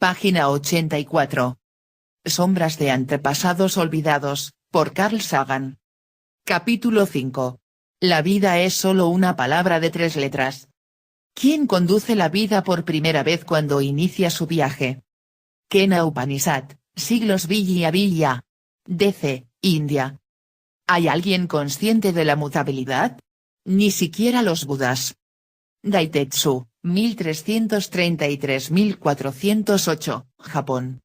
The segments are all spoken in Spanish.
Página 84. Sombras de antepasados olvidados, por Carl Sagan. Capítulo 5. La vida es solo una palabra de 3 letras. ¿Quién conduce la vida por primera vez cuando inicia su viaje? Kena Upanishad, siglos Vijaya Villa. DC, India. ¿Hay alguien consciente de la mutabilidad? Ni siquiera los Budas. Daitetsu, 1333-1408, Japón.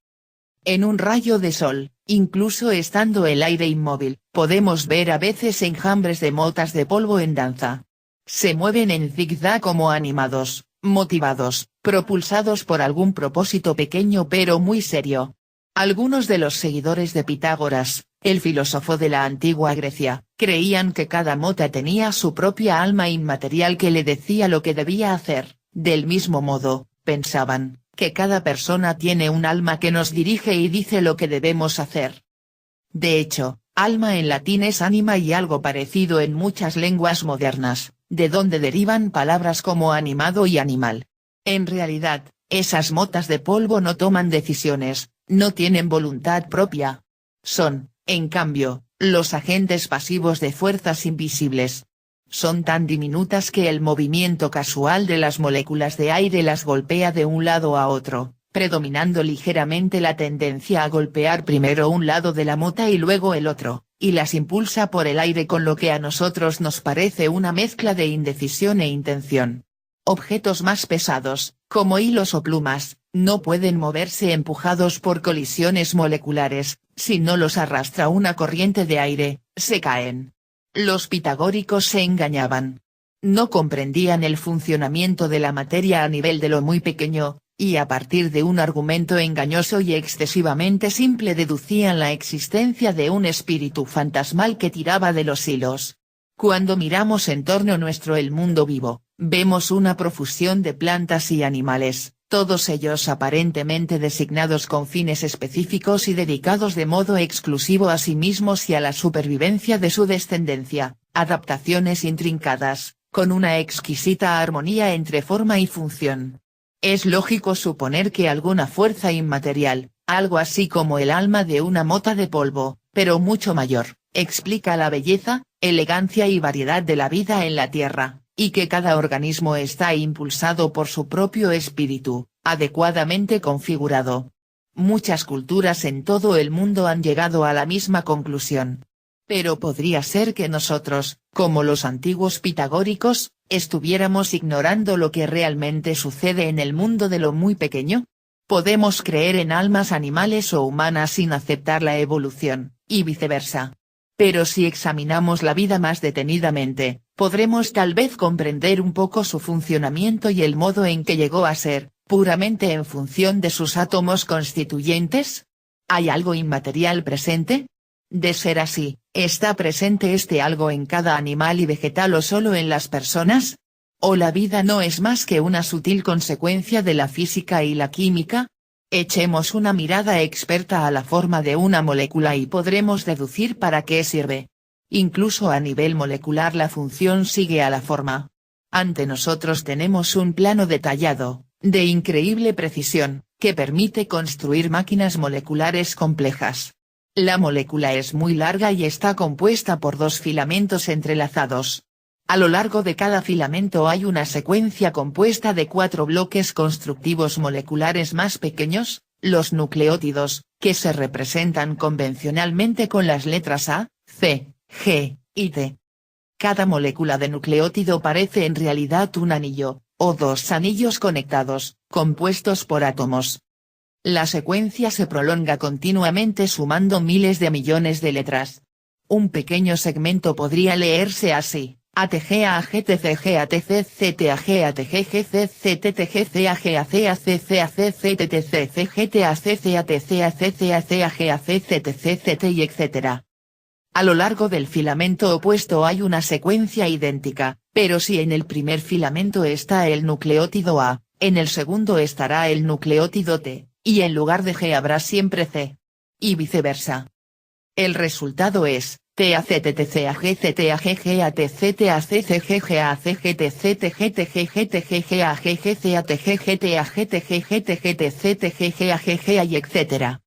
En un rayo de sol, incluso estando el aire inmóvil, podemos ver a veces enjambres de motas de polvo en danza. Se mueven en zigzag como animados, motivados, propulsados por algún propósito pequeño pero muy serio. Algunos de los seguidores de Pitágoras, el filósofo de la antigua Grecia, creían que cada mota tenía su propia alma inmaterial que le decía lo que debía hacer. Del mismo modo, pensaban, que cada persona tiene un alma que nos dirige y dice lo que debemos hacer. De hecho, alma en latín es ánima y algo parecido en muchas lenguas modernas, de donde derivan palabras como animado y animal. En realidad, esas motas de polvo no toman decisiones, no tienen voluntad propia. Son, en cambio, los agentes pasivos de fuerzas invisibles. Son tan diminutas que el movimiento casual de las moléculas de aire las golpea de un lado a otro, predominando ligeramente la tendencia a golpear primero un lado de la mota y luego el otro, y las impulsa por el aire con lo que a nosotros nos parece una mezcla de indecisión e intención. Objetos más pesados, como hilos o plumas, no pueden moverse empujados por colisiones moleculares, si no los arrastra una corriente de aire, se caen. Los pitagóricos se engañaban. No comprendían el funcionamiento de la materia a nivel de lo muy pequeño, y a partir de un argumento engañoso y excesivamente simple deducían la existencia de un espíritu fantasmal que tiraba de los hilos. Cuando miramos en torno nuestro el mundo vivo, vemos una profusión de plantas y animales, todos ellos aparentemente designados con fines específicos y dedicados de modo exclusivo a sí mismos y a la supervivencia de su descendencia, adaptaciones intrincadas, con una exquisita armonía entre forma y función. Es lógico suponer que alguna fuerza inmaterial, algo así como el alma de una mota de polvo, pero mucho mayor, explica la belleza, elegancia y variedad de la vida en la Tierra, y que cada organismo está impulsado por su propio espíritu, adecuadamente configurado. Muchas culturas en todo el mundo han llegado a la misma conclusión. Pero podría ser que nosotros, como los antiguos pitagóricos, estuviéramos ignorando lo que realmente sucede en el mundo de lo muy pequeño. Podemos creer en almas animales o humanas sin aceptar la evolución, y viceversa. Pero si examinamos la vida más detenidamente, podremos tal vez comprender un poco su funcionamiento y el modo en que llegó a ser, puramente en función de sus átomos constituyentes. ¿Hay algo inmaterial presente? De ser así, ¿está presente este algo en cada animal y vegetal o solo en las personas? ¿O la vida no es más que una sutil consecuencia de la física y la química? Echemos una mirada experta a la forma de una molécula y podremos deducir para qué sirve. Incluso a nivel molecular la función sigue a la forma. Ante nosotros tenemos un plano detallado, de increíble precisión, que permite construir máquinas moleculares complejas. La molécula es muy larga y está compuesta por 2 filamentos entrelazados. A lo largo de cada filamento hay una secuencia compuesta de 4 bloques constructivos moleculares más pequeños, los nucleótidos, que se representan convencionalmente con las letras A, C, G, y T. Cada molécula de nucleótido parece en realidad un anillo, o 2 anillos conectados, compuestos por átomos. La secuencia se prolonga continuamente sumando miles de millones de letras. Un pequeño segmento podría leerse así: y etc. A lo largo del filamento opuesto hay una secuencia idéntica, pero si en el primer filamento está el nucleótido A, en el segundo estará el nucleótido T, y en lugar de G habrá siempre C. Y viceversa. El resultado es, y etc.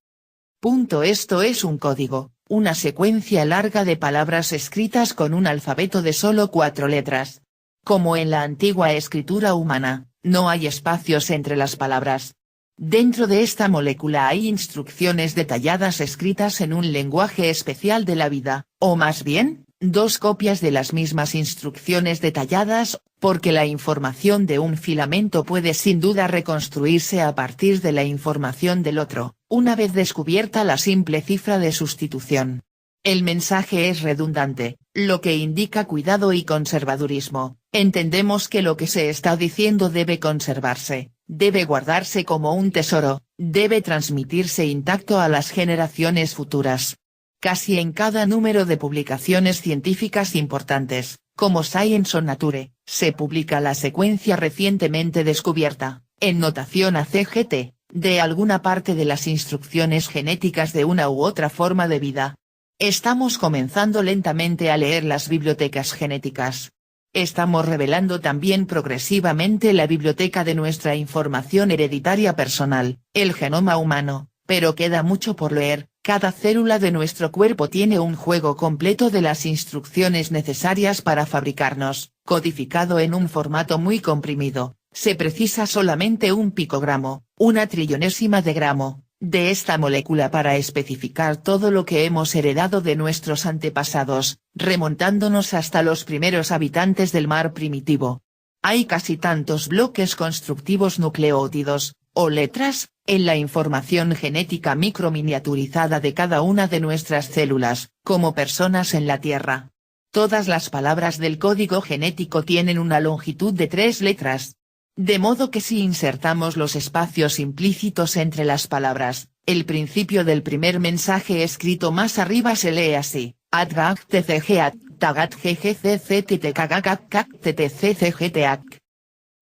Esto es un código, una secuencia larga de palabras escritas con un alfabeto de solo 4 letras. Como en la antigua escritura humana, no hay espacios entre las palabras. Dentro de esta molécula hay instrucciones detalladas escritas en un lenguaje especial de la vida, o más bien, 2 copias de las mismas instrucciones detalladas, porque la información de un filamento puede sin duda reconstruirse a partir de la información del otro, una vez descubierta la simple cifra de sustitución. El mensaje es redundante, lo que indica cuidado y conservadurismo. Entendemos que lo que se está diciendo debe conservarse, debe guardarse como un tesoro, debe transmitirse intacto a las generaciones futuras. Casi en cada número de publicaciones científicas importantes, como Science o Nature, se publica la secuencia recientemente descubierta, en notación ACGT, de alguna parte de las instrucciones genéticas de una u otra forma de vida. Estamos comenzando lentamente a leer las bibliotecas genéticas. Estamos revelando también progresivamente la biblioteca de nuestra información hereditaria personal, el genoma humano, pero queda mucho por leer. Cada célula de nuestro cuerpo tiene un juego completo de las instrucciones necesarias para fabricarnos, codificado en un formato muy comprimido. Se precisa solamente un picogramo, una trillonésima de gramo, de esta molécula para especificar todo lo que hemos heredado de nuestros antepasados, remontándonos hasta los primeros habitantes del mar primitivo. Hay casi tantos bloques constructivos nucleótidos, o letras, en la información genética microminiaturizada de cada una de nuestras células, como personas en la Tierra. Todas las palabras del código genético tienen una longitud de 3 letras. De modo que si insertamos los espacios implícitos entre las palabras, el principio del primer mensaje escrito más arriba se lee así: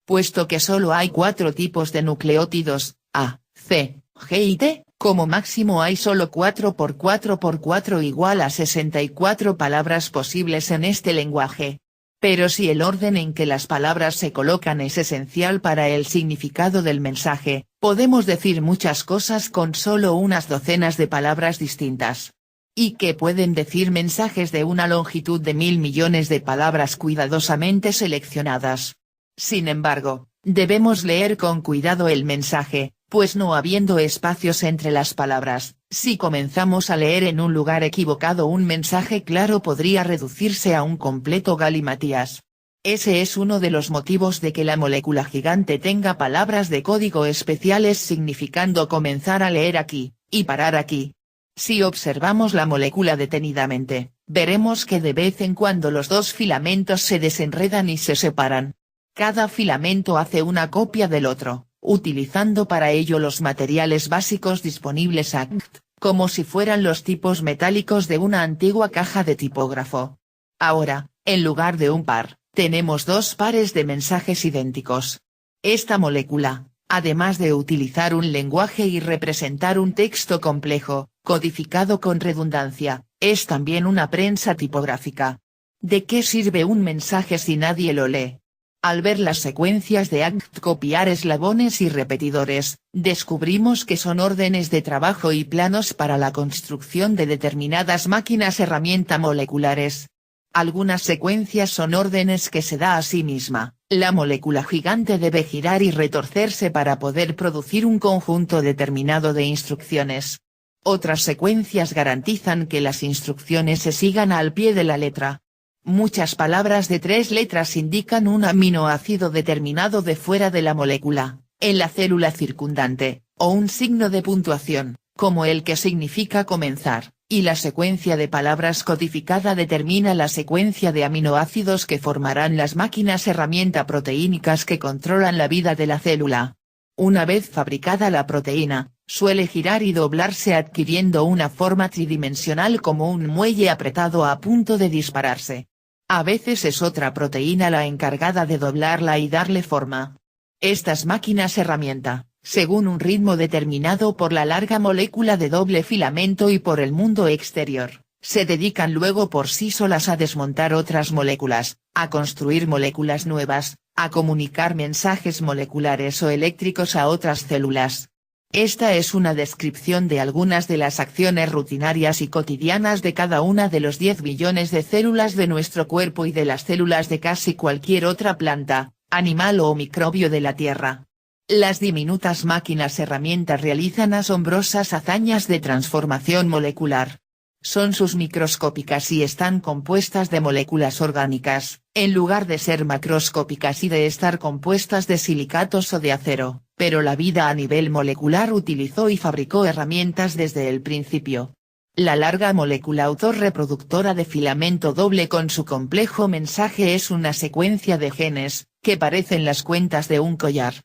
puesto que solo hay 4 tipos de nucleótidos, A, C, G y T, como máximo hay solo 4 por 4 por 4 igual a 64 palabras posibles en este lenguaje. Pero si el orden en que las palabras se colocan es esencial para el significado del mensaje, podemos decir muchas cosas con solo unas docenas de palabras distintas. Y que pueden decir mensajes de una longitud de 1000 millones de palabras cuidadosamente seleccionadas. Sin embargo, debemos leer con cuidado el mensaje, pues no habiendo espacios entre las palabras, si comenzamos a leer en un lugar equivocado un mensaje claro podría reducirse a un completo galimatías. Ese es uno de los motivos de que la molécula gigante tenga palabras de código especiales significando comenzar a leer aquí, y parar aquí. Si observamos la molécula detenidamente, veremos que de vez en cuando los 2 filamentos se desenredan y se separan. Cada filamento hace una copia del otro, utilizando para ello los materiales básicos disponibles como si fueran los tipos metálicos de una antigua caja de tipógrafo. Ahora, en lugar de un par, tenemos 2 pares de mensajes idénticos. Esta molécula, además de utilizar un lenguaje y representar un texto complejo, codificado con redundancia, es también una prensa tipográfica. ¿De qué sirve un mensaje si nadie lo lee? Al ver las secuencias de copiar eslabones y repetidores, descubrimos que son órdenes de trabajo y planos para la construcción de determinadas máquinas herramienta moleculares. Algunas secuencias son órdenes que se da a sí misma, la molécula gigante debe girar y retorcerse para poder producir un conjunto determinado de instrucciones. Otras secuencias garantizan que las instrucciones se sigan al pie de la letra. Muchas palabras de 3 letras indican un aminoácido determinado de fuera de la molécula, en la célula circundante, o un signo de puntuación, como el que significa comenzar, y la secuencia de palabras codificada determina la secuencia de aminoácidos que formarán las máquinas herramienta proteínicas que controlan la vida de la célula. Una vez fabricada la proteína, suele girar y doblarse adquiriendo una forma tridimensional como un muelle apretado a punto de dispararse. A veces es otra proteína la encargada de doblarla y darle forma. Estas máquinas herramienta, según un ritmo determinado por la larga molécula de doble filamento y por el mundo exterior, Se dedican luego por sí solas a desmontar otras moléculas, a construir moléculas nuevas, a comunicar mensajes moleculares o eléctricos a otras células. Esta es una descripción de algunas de las acciones rutinarias y cotidianas de cada una de los 10 billones de células de nuestro cuerpo y de las células de casi cualquier otra planta, animal o microbio de la Tierra. Las diminutas máquinas herramientas realizan asombrosas hazañas de transformación molecular. Son submicroscópicas y están compuestas de moléculas orgánicas, en lugar de ser macroscópicas y de estar compuestas de silicatos o de acero, pero la vida a nivel molecular utilizó y fabricó herramientas desde el principio. La larga molécula autorreproductora de filamento doble con su complejo mensaje es una secuencia de genes, que parecen las cuentas de un collar.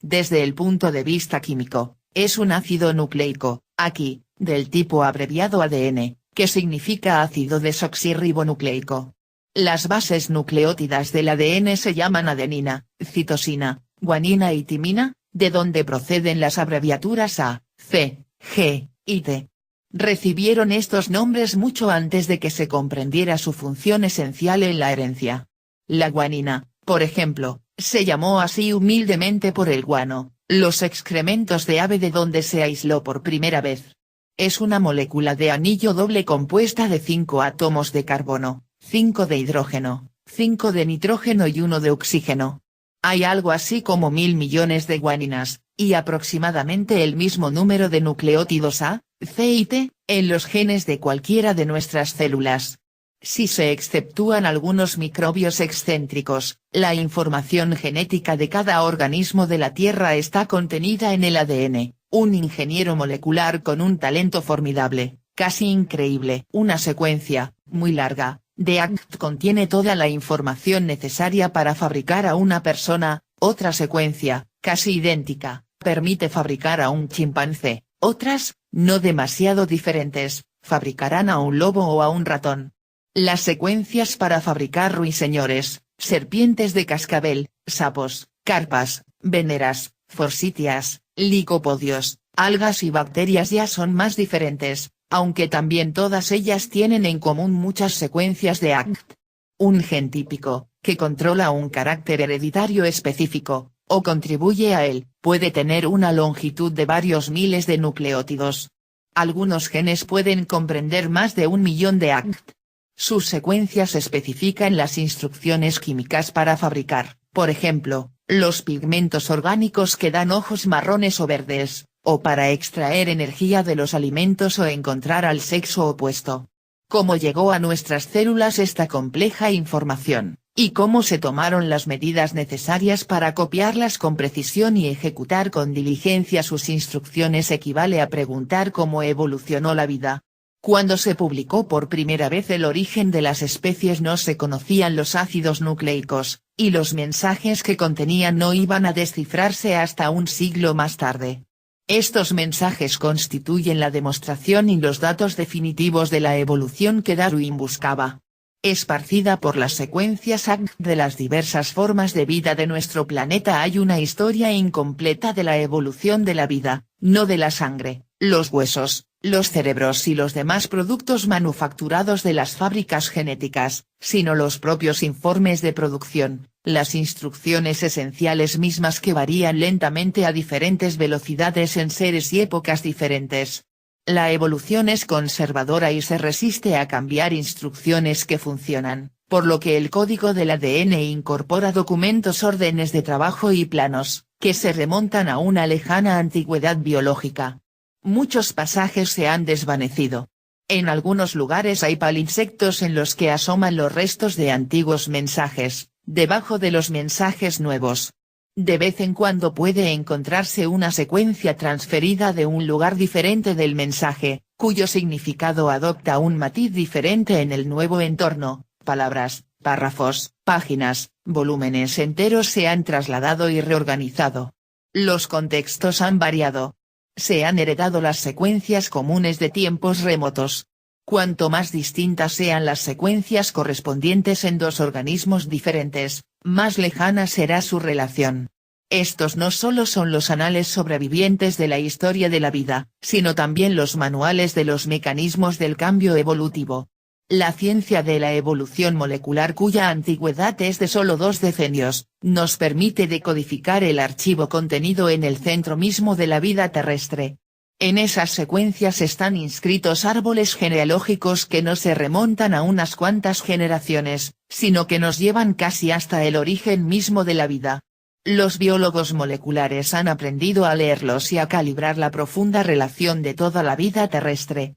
Desde el punto de vista químico, es un ácido nucleico, aquí, del tipo abreviado ADN, que significa ácido desoxirribonucleico. Las bases nucleótidas del ADN se llaman adenina, citosina, guanina y timina, de donde proceden las abreviaturas A, C, G, y T. Recibieron estos nombres mucho antes de que se comprendiera su función esencial en la herencia. La guanina, por ejemplo, se llamó así humildemente por el guano, los excrementos de ave de donde se aisló por primera vez. Es una molécula de anillo doble compuesta de 5 átomos de carbono, 5 de hidrógeno, 5 de nitrógeno y 1 de oxígeno. Hay algo así como 1000 millones de guaninas, y aproximadamente el mismo número de nucleótidos A, C y T, en los genes de cualquiera de nuestras células. Si se exceptúan algunos microbios excéntricos, la información genética de cada organismo de la Tierra está contenida en el ADN. Un ingeniero molecular con un talento formidable, casi increíble. Una secuencia, muy larga, de ACT contiene toda la información necesaria para fabricar a una persona. Otra secuencia, casi idéntica, permite fabricar a un chimpancé. Otras, no demasiado diferentes, fabricarán a un lobo o a un ratón. Las secuencias para fabricar ruiseñores, serpientes de cascabel, sapos, carpas, veneras, forsythias, licopodios, algas y bacterias ya son más diferentes, aunque también todas ellas tienen en común muchas secuencias de ACT. Un gen típico, que controla un carácter hereditario específico, o contribuye a él, puede tener una longitud de varios miles de nucleótidos. Algunos genes pueden comprender más de 1 millón de ACT. Sus secuencias especifican las instrucciones químicas para fabricar, por ejemplo, los pigmentos orgánicos que dan ojos marrones o verdes, o para extraer energía de los alimentos o encontrar al sexo opuesto. ¿Cómo llegó a nuestras células esta compleja información, y cómo se tomaron las medidas necesarias para copiarlas con precisión y ejecutar con diligencia sus instrucciones equivale a preguntar cómo evolucionó la vida? Cuando se publicó por primera vez el origen de las especies no se conocían los ácidos nucleicos, y los mensajes que contenían no iban a descifrarse hasta un siglo más tarde. Estos mensajes constituyen la demostración y los datos definitivos de la evolución que Darwin buscaba. Esparcida por las secuencias ACT de las diversas formas de vida de nuestro planeta hay una historia incompleta de la evolución de la vida, no de la sangre, los huesos, los cerebros y los demás productos manufacturados de las fábricas genéticas, sino los propios informes de producción, las instrucciones esenciales mismas que varían lentamente a diferentes velocidades en seres y épocas diferentes. La evolución es conservadora y se resiste a cambiar instrucciones que funcionan, por lo que el código del ADN incorpora documentos, órdenes de trabajo y planos, que se remontan a una lejana antigüedad biológica. Muchos pasajes se han desvanecido. En algunos lugares hay palinsectos en los que asoman los restos de antiguos mensajes, debajo de los mensajes nuevos. De vez en cuando puede encontrarse una secuencia transferida de un lugar diferente del mensaje, cuyo significado adopta un matiz diferente en el nuevo entorno. Palabras, párrafos, páginas, volúmenes enteros se han trasladado y reorganizado. Los contextos han variado. Se han heredado las secuencias comunes de tiempos remotos. Cuanto más distintas sean las secuencias correspondientes en dos organismos diferentes, más lejana será su relación. Estos no solo son los anales sobrevivientes de la historia de la vida, sino también los manuales de los mecanismos del cambio evolutivo. La ciencia de la evolución molecular, cuya antigüedad es de solo 2 decenios, nos permite decodificar el archivo contenido en el centro mismo de la vida terrestre. En esas secuencias están inscritos árboles genealógicos que no se remontan a unas cuantas generaciones, sino que nos llevan casi hasta el origen mismo de la vida. Los biólogos moleculares han aprendido a leerlos y a calibrar la profunda relación de toda la vida terrestre.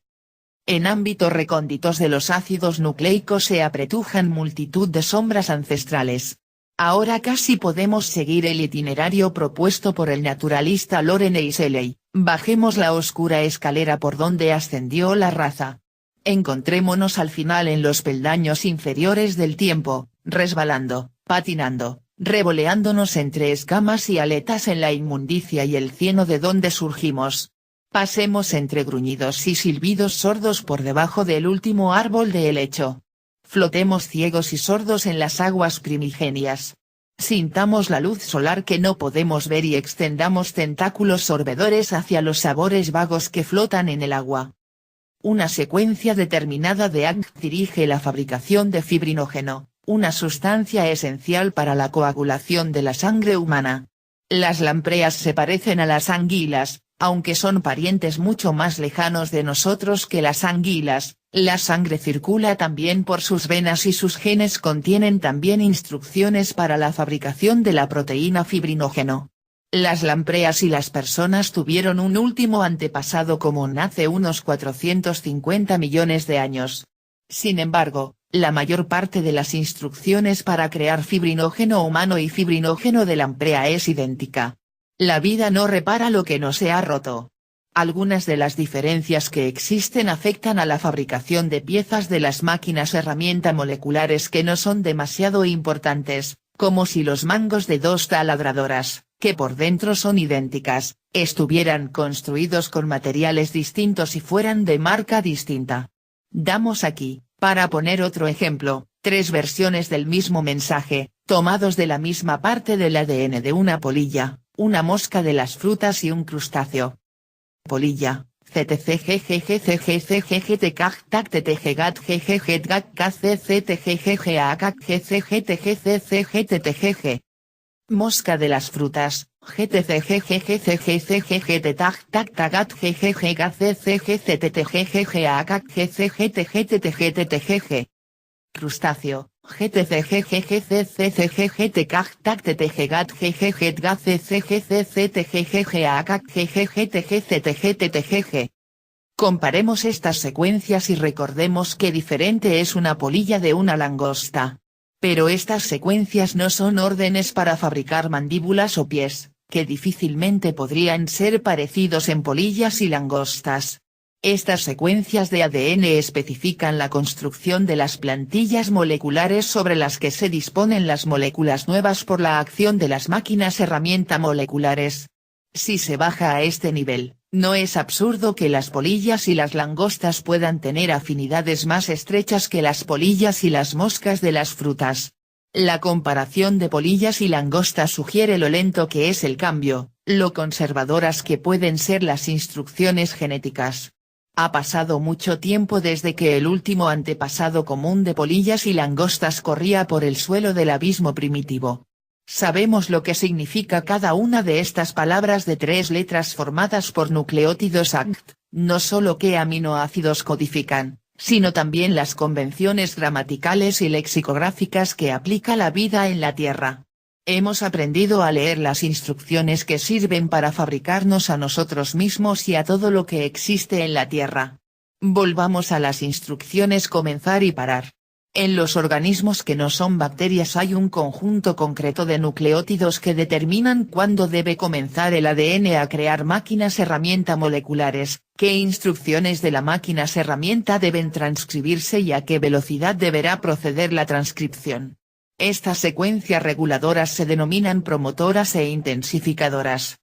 En ámbitos recónditos de los ácidos nucleicos se apretujan multitud de sombras ancestrales. Ahora casi podemos seguir el itinerario propuesto por el naturalista Lawrence Shelley. Bajemos la oscura escalera por donde ascendió la raza. Encontrémonos al final en los peldaños inferiores del tiempo, resbalando, patinando, revoleándonos entre escamas y aletas en la inmundicia y el cieno de donde surgimos. Pasemos entre gruñidos y silbidos sordos por debajo del último árbol de helecho. Flotemos ciegos y sordos en las aguas primigenias. Sintamos la luz solar que no podemos ver y extendamos tentáculos sorbedores hacia los sabores vagos que flotan en el agua. Una secuencia determinada de ACT dirige la fabricación de fibrinógeno, una sustancia esencial para la coagulación de la sangre humana. Las lampreas se parecen a las anguilas, aunque son parientes mucho más lejanos de nosotros que las anguilas. La sangre circula también por sus venas y sus genes contienen también instrucciones para la fabricación de la proteína fibrinógeno. Las lampreas y las personas tuvieron un último antepasado común hace unos 450 millones de años. Sin embargo, la mayor parte de las instrucciones para crear fibrinógeno humano y fibrinógeno de lamprea es idéntica. La vida no repara lo que no se ha roto. Algunas de las diferencias que existen afectan a la fabricación de piezas de las máquinas herramienta moleculares que no son demasiado importantes, como si los mangos de 2 taladradoras, que por dentro son idénticas, estuvieran construidos con materiales distintos y fueran de marca distinta. Damos aquí, para poner otro ejemplo, 3 versiones del mismo mensaje, tomados de la misma parte del ADN de una polilla, una mosca de las frutas y un crustáceo. Polilla, CTCGGCGTGGTGGTGGTGGTGGTGGTGG. Mosca de las frutas, GTCGGCGTGTGGTGGCGTGGACGCGTGGTGG. Crustáceo, GTCGGCGTGGTGGCGCGTGGACGCGTGGTGG. Comparemos estas secuencias y recordemos qué diferente es una polilla de una langosta. Pero estas secuencias no son órdenes para fabricar mandíbulas o pies, que difícilmente podrían ser parecidos en polillas y langostas. Estas secuencias de ADN especifican la construcción de las plantillas moleculares sobre las que se disponen las moléculas nuevas por la acción de las máquinas herramienta moleculares. Si se baja a este nivel, no es absurdo que las polillas y las langostas puedan tener afinidades más estrechas que las polillas y las moscas de las frutas. La comparación de polillas y langostas sugiere lo lento que es el cambio, lo conservadoras que pueden ser las instrucciones genéticas. Ha pasado mucho tiempo desde que el último antepasado común de polillas y langostas corría por el suelo del abismo primitivo. Sabemos lo que significa cada una de estas palabras de 3 letras formadas por nucleótidos ACT, no solo qué aminoácidos codifican, sino también las convenciones gramaticales y lexicográficas que aplica la vida en la Tierra. Hemos aprendido a leer las instrucciones que sirven para fabricarnos a nosotros mismos y a todo lo que existe en la Tierra. Volvamos a las instrucciones comenzar y parar. En los organismos que no son bacterias hay un conjunto concreto de nucleótidos que determinan cuándo debe comenzar el ADN a crear máquinas herramienta moleculares, qué instrucciones de la máquinas herramienta deben transcribirse y a qué velocidad deberá proceder la transcripción. Estas secuencias reguladoras se denominan promotoras e intensificadoras.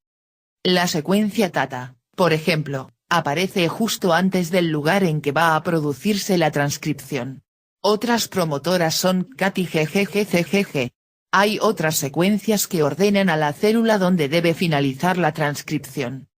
La secuencia Tata, por ejemplo, aparece justo antes del lugar en que va a producirse la transcripción. Otras promotoras son CAT y GGGCGG. Hay otras secuencias que ordenan a la célula donde debe finalizar la transcripción.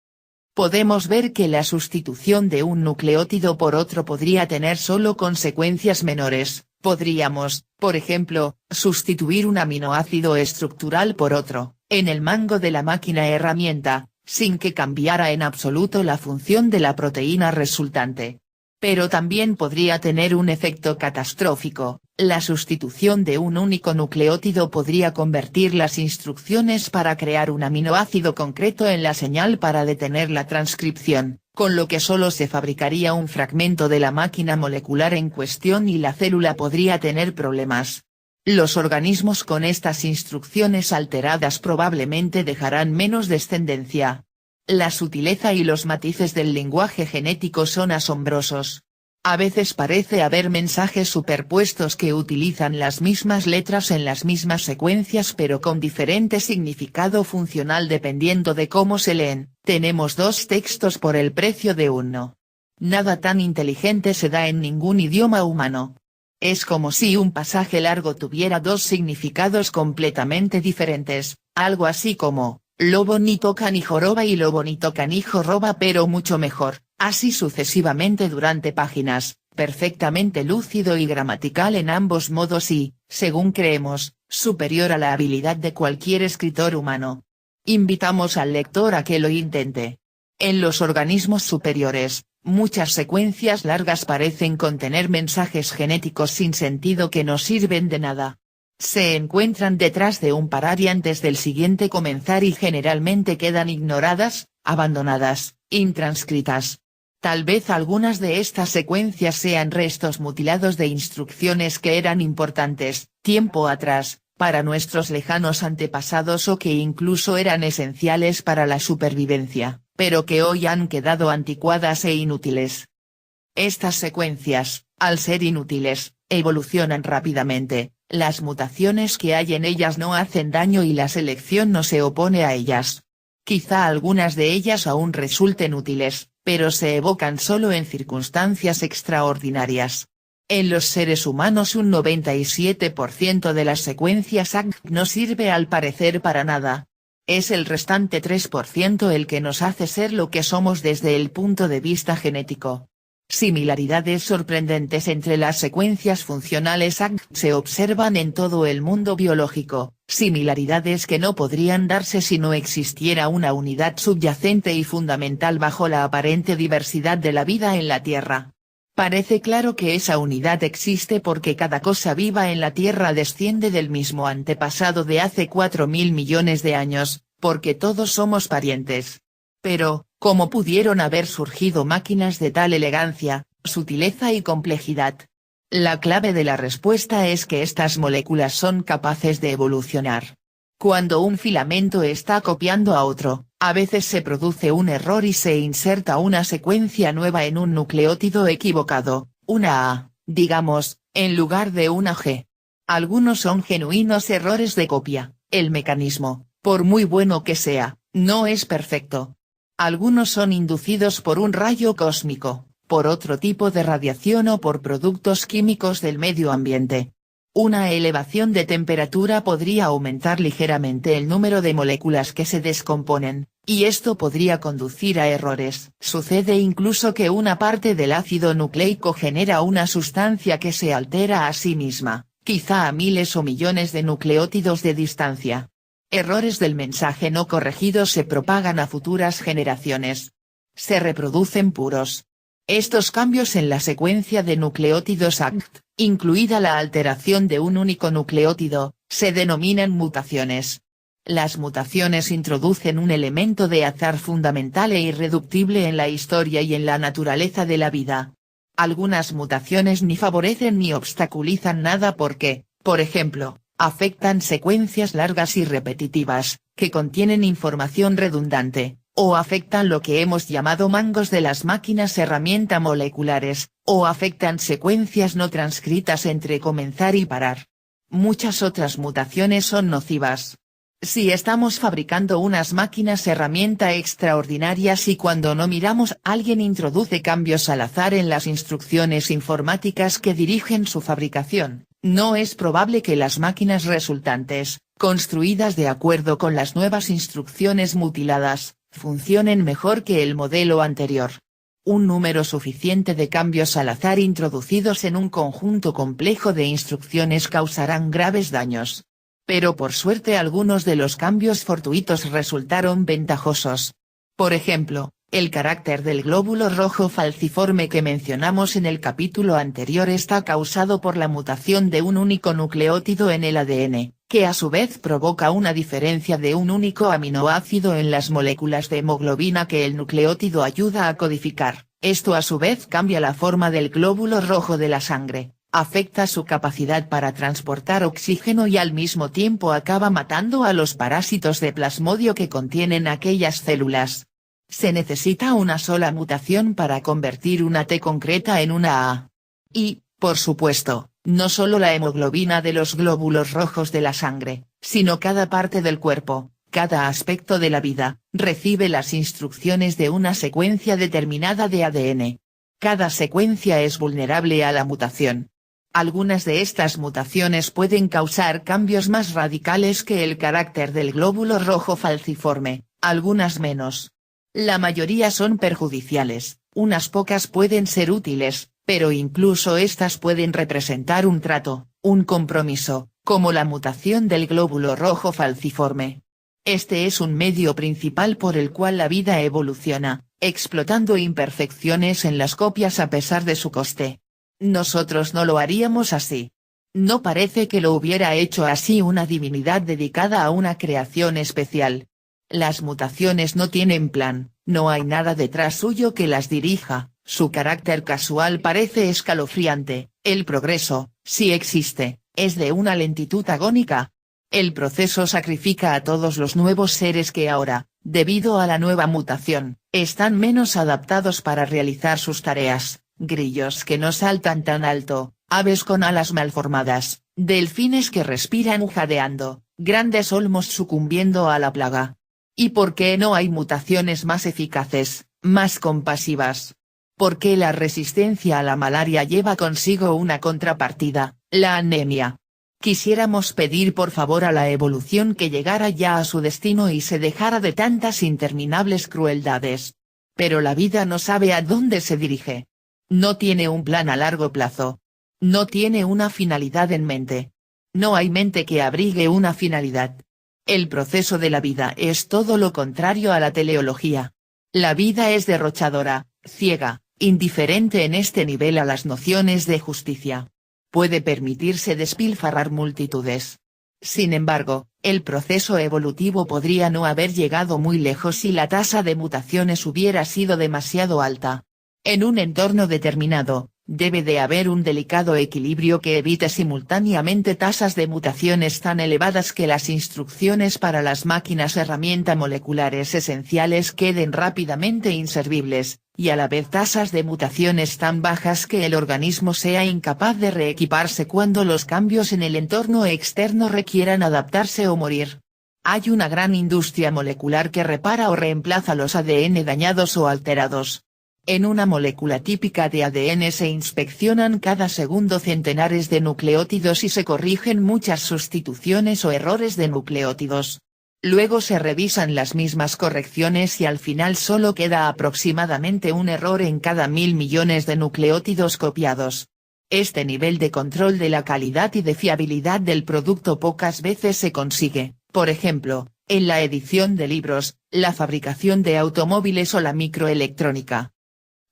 Podemos ver que la sustitución de un nucleótido por otro podría tener solo consecuencias menores. Podríamos, por ejemplo, sustituir un aminoácido estructural por otro, en el mango de la máquina herramienta, sin que cambiara en absoluto la función de la proteína resultante. Pero también podría tener un efecto catastrófico. La sustitución de un único nucleótido podría convertir las instrucciones para crear un aminoácido concreto en la señal para detener la transcripción, con lo que solo se fabricaría un fragmento de la máquina molecular en cuestión y la célula podría tener problemas. Los organismos con estas instrucciones alteradas probablemente dejarán menos descendencia. La sutileza y los matices del lenguaje genético son asombrosos. A veces parece haber mensajes superpuestos que utilizan las mismas letras en las mismas secuencias pero con diferente significado funcional dependiendo de cómo se leen. Tenemos dos textos por el precio de uno. Nada tan inteligente se da en ningún idioma humano. Es como si un pasaje largo tuviera dos significados completamente diferentes, algo así como, lobo ni toca ni joroba y lobo ni toca ni joroba pero mucho mejor, así sucesivamente durante páginas, perfectamente lúcido y gramatical en ambos modos y, según creemos, superior a la habilidad de cualquier escritor humano. Invitamos al lector a que lo intente. En los organismos superiores, muchas secuencias largas parecen contener mensajes genéticos sin sentido que no sirven de nada. Se encuentran detrás de un parar y antes del siguiente comenzar y generalmente quedan ignoradas, abandonadas, intranscritas. Tal vez algunas de estas secuencias sean restos mutilados de instrucciones que eran importantes, tiempo atrás, para nuestros lejanos antepasados o que incluso eran esenciales para la supervivencia, pero que hoy han quedado anticuadas e inútiles. Estas secuencias, al ser inútiles, evolucionan rápidamente. Las mutaciones que hay en ellas no hacen daño y la selección no se opone a ellas. Quizá algunas de ellas aún resulten útiles, pero se evocan solo en circunstancias extraordinarias. En los seres humanos un 97% de las secuencias ACT no sirve al parecer para nada. Es el restante 3% el que nos hace ser lo que somos desde el punto de vista genético. Similaridades sorprendentes entre las secuencias funcionales ACT se observan en todo el mundo biológico, similaridades que no podrían darse si no existiera una unidad subyacente y fundamental bajo la aparente diversidad de la vida en la Tierra. Parece claro que esa unidad existe porque cada cosa viva en la Tierra desciende del mismo antepasado de hace 4.000 millones de años, porque todos somos parientes. Pero, ¿cómo pudieron haber surgido máquinas de tal elegancia, sutileza y complejidad? La clave de la respuesta es que estas moléculas son capaces de evolucionar. Cuando un filamento está copiando a otro, a veces se produce un error y se inserta una secuencia nueva en un nucleótido equivocado, una A, digamos, en lugar de una G. Algunos son genuinos errores de copia. El mecanismo, por muy bueno que sea, no es perfecto. Algunos son inducidos por un rayo cósmico, por otro tipo de radiación o por productos químicos del medio ambiente. Una elevación de temperatura podría aumentar ligeramente el número de moléculas que se descomponen, y esto podría conducir a errores. Sucede incluso que una parte del ácido nucleico genera una sustancia que se altera a sí misma, quizá a miles o millones de nucleótidos de distancia. Errores del mensaje no corregido se propagan a futuras generaciones. Se reproducen puros. Estos cambios en la secuencia de nucleótidos ACT, incluida la alteración de un único nucleótido, se denominan mutaciones. Las mutaciones introducen un elemento de azar fundamental e irreductible en la historia y en la naturaleza de la vida. Algunas mutaciones ni favorecen ni obstaculizan nada porque, por ejemplo, afectan secuencias largas y repetitivas, que contienen información redundante, o afectan lo que hemos llamado mangos de las máquinas herramienta moleculares, o afectan secuencias no transcritas entre comenzar y parar. Muchas otras mutaciones son nocivas. Si estamos fabricando unas máquinas herramienta extraordinarias y cuando no miramos alguien introduce cambios al azar en las instrucciones informáticas que dirigen su fabricación, no es probable que las máquinas resultantes, construidas de acuerdo con las nuevas instrucciones mutiladas, funcionen mejor que el modelo anterior. Un número suficiente de cambios al azar introducidos en un conjunto complejo de instrucciones causarán graves daños. Pero por suerte algunos de los cambios fortuitos resultaron ventajosos. Por ejemplo, el carácter del glóbulo rojo falciforme que mencionamos en el capítulo anterior está causado por la mutación de un único nucleótido en el ADN, que a su vez provoca una diferencia de un único aminoácido en las moléculas de hemoglobina que el nucleótido ayuda a codificar. Esto a su vez cambia la forma del glóbulo rojo de la sangre, afecta su capacidad para transportar oxígeno y al mismo tiempo acaba matando a los parásitos de plasmodio que contienen aquellas células. Se necesita una sola mutación para convertir una T concreta en una A. Y, por supuesto, no solo la hemoglobina de los glóbulos rojos de la sangre, sino cada parte del cuerpo, cada aspecto de la vida, recibe las instrucciones de una secuencia determinada de ADN. Cada secuencia es vulnerable a la mutación. Algunas de estas mutaciones pueden causar cambios más radicales que el carácter del glóbulo rojo falciforme, algunas menos. La mayoría son perjudiciales, unas pocas pueden ser útiles, pero incluso estas pueden representar un trato, un compromiso, como la mutación del glóbulo rojo falciforme. Este es un medio principal por el cual la vida evoluciona, explotando imperfecciones en las copias a pesar de su coste. Nosotros no lo haríamos así. No parece que lo hubiera hecho así una divinidad dedicada a una creación especial. Las mutaciones no tienen plan, no hay nada detrás suyo que las dirija, su carácter casual parece escalofriante, el progreso, si existe, es de una lentitud agónica. El proceso sacrifica a todos los nuevos seres que ahora, debido a la nueva mutación, están menos adaptados para realizar sus tareas, grillos que no saltan tan alto, aves con alas malformadas, delfines que respiran jadeando, grandes olmos sucumbiendo a la plaga. ¿Y por qué no hay mutaciones más eficaces, más compasivas? ¿Por qué la resistencia a la malaria lleva consigo una contrapartida, la anemia? Quisiéramos pedir por favor a la evolución que llegara ya a su destino y se dejara de tantas interminables crueldades. Pero la vida no sabe a dónde se dirige. No tiene un plan a largo plazo. No tiene una finalidad en mente. No hay mente que abrigue una finalidad. El proceso de la vida es todo lo contrario a la teleología. La vida es derrochadora, ciega, indiferente en este nivel a las nociones de justicia. Puede permitirse despilfarrar multitudes. Sin embargo, el proceso evolutivo podría no haber llegado muy lejos si la tasa de mutaciones hubiera sido demasiado alta. En un entorno determinado, debe de haber un delicado equilibrio que evite simultáneamente tasas de mutaciones tan elevadas que las instrucciones para las máquinas herramienta moleculares esenciales queden rápidamente inservibles, y a la vez tasas de mutaciones tan bajas que el organismo sea incapaz de reequiparse cuando los cambios en el entorno externo requieran adaptarse o morir. Hay una gran industria molecular que repara o reemplaza los ADN dañados o alterados. En una molécula típica de ADN se inspeccionan cada segundo centenares de nucleótidos y se corrigen muchas sustituciones o errores de nucleótidos. Luego se revisan las mismas correcciones y al final solo queda aproximadamente un error en cada 1000 millones de nucleótidos copiados. Este nivel de control de la calidad y de fiabilidad del producto pocas veces se consigue, por ejemplo, en la edición de libros, la fabricación de automóviles o la microelectrónica.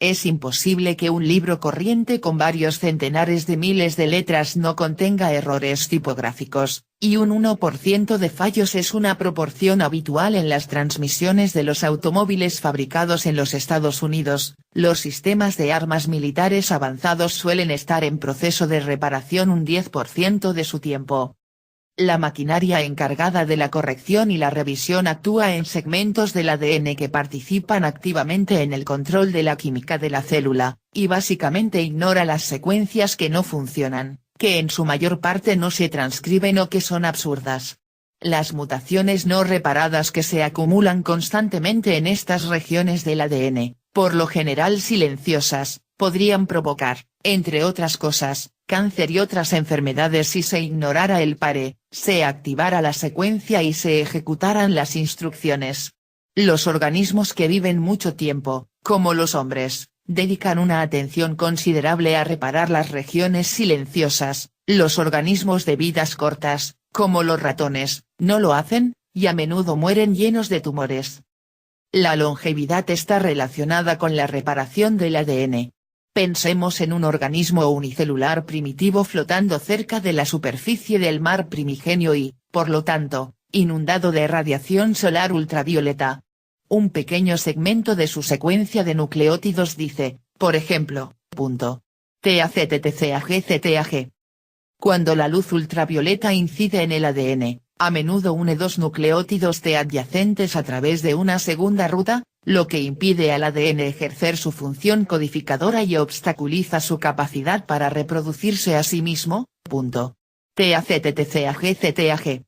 Es imposible que un libro corriente con varios centenares de miles de letras no contenga errores tipográficos, y un 1% de fallos es una proporción habitual en las transmisiones de los automóviles fabricados en los Estados Unidos. Los sistemas de armas militares avanzados suelen estar en proceso de reparación un 10% de su tiempo. La maquinaria encargada de la corrección y la revisión actúa en segmentos del ADN que participan activamente en el control de la química de la célula, y básicamente ignora las secuencias que no funcionan, que en su mayor parte no se transcriben o que son absurdas. Las mutaciones no reparadas que se acumulan constantemente en estas regiones del ADN, por lo general silenciosas, podrían provocar, entre otras cosas, cáncer y otras enfermedades si se ignorara el pare, se activara la secuencia y se ejecutaran las instrucciones. Los organismos que viven mucho tiempo, como los hombres, dedican una atención considerable a reparar las regiones silenciosas. Los organismos de vidas cortas, como los ratones, no lo hacen, y a menudo mueren llenos de tumores. La longevidad está relacionada con la reparación del ADN. Pensemos en un organismo unicelular primitivo flotando cerca de la superficie del mar primigenio y, por lo tanto, inundado de radiación solar ultravioleta. Un pequeño segmento de su secuencia de nucleótidos dice, por ejemplo, TACTTCAGCTAG. Cuando la luz ultravioleta incide en el ADN, a menudo une dos nucleótidos T adyacentes a través de una segunda ruta, lo que impide al ADN ejercer su función codificadora y obstaculiza su capacidad para reproducirse a sí mismo. TACTTCAGCTAG.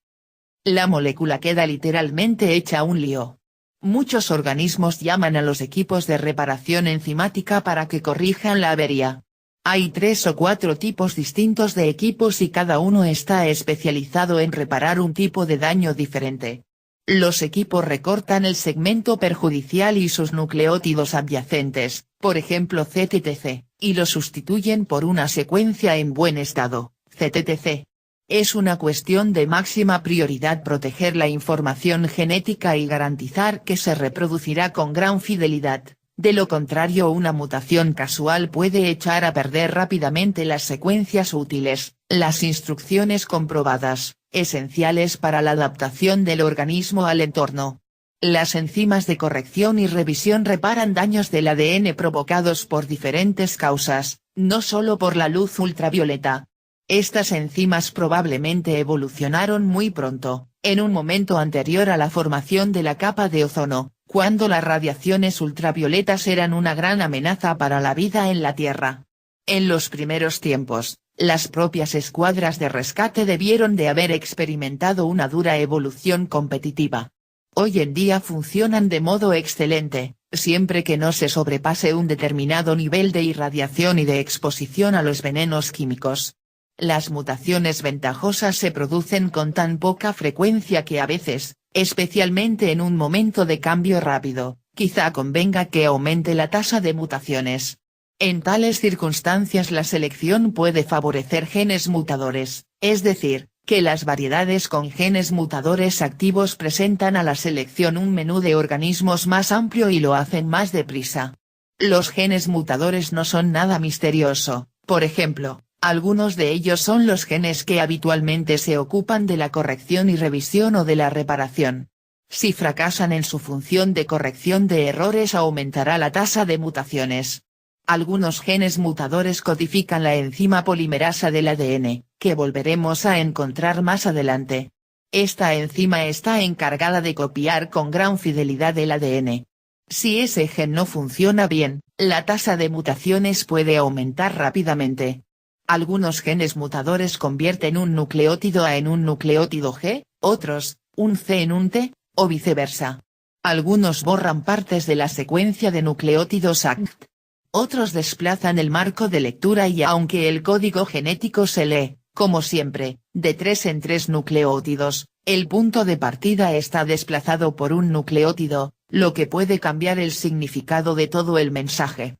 La molécula queda literalmente hecha un lío. Muchos organismos llaman a los equipos de reparación enzimática para que corrijan la avería. Hay 3 o 4 tipos distintos de equipos y cada uno está especializado en reparar un tipo de daño diferente. Los equipos recortan el segmento perjudicial y sus nucleótidos adyacentes, por ejemplo ZTTC, y lo sustituyen por una secuencia en buen estado, ZTTC. Es una cuestión de máxima prioridad proteger la información genética y garantizar que se reproducirá con gran fidelidad. De lo contrario, una mutación casual puede echar a perder rápidamente las secuencias útiles, las instrucciones comprobadas, esenciales para la adaptación del organismo al entorno. Las enzimas de corrección y revisión reparan daños del ADN provocados por diferentes causas, no solo por la luz ultravioleta. Estas enzimas probablemente evolucionaron muy pronto, en un momento anterior a la formación de la capa de ozono, cuando las radiaciones ultravioletas eran una gran amenaza para la vida en la Tierra. En los primeros tiempos, las propias escuadras de rescate debieron de haber experimentado una dura evolución competitiva. Hoy en día funcionan de modo excelente, siempre que no se sobrepase un determinado nivel de irradiación y de exposición a los venenos químicos. Las mutaciones ventajosas se producen con tan poca frecuencia que a veces, especialmente en un momento de cambio rápido, quizá convenga que aumente la tasa de mutaciones. En tales circunstancias la selección puede favorecer genes mutadores, es decir, que las variedades con genes mutadores activos presentan a la selección un menú de organismos más amplio y lo hacen más deprisa. Los genes mutadores no son nada misterioso, por ejemplo. Algunos de ellos son los genes que habitualmente se ocupan de la corrección y revisión o de la reparación. Si fracasan en su función de corrección de errores aumentará la tasa de mutaciones. Algunos genes mutadores codifican la enzima polimerasa del ADN, que volveremos a encontrar más adelante. Esta enzima está encargada de copiar con gran fidelidad el ADN. Si ese gen no funciona bien, la tasa de mutaciones puede aumentar rápidamente. Algunos genes mutadores convierten un nucleótido A en un nucleótido G, otros, un C en un T, o viceversa. Algunos borran partes de la secuencia de nucleótidos ACT. Otros desplazan el marco de lectura y aunque el código genético se lee, como siempre, de 3 en 3 nucleótidos, el punto de partida está desplazado por un nucleótido, lo que puede cambiar el significado de todo el mensaje.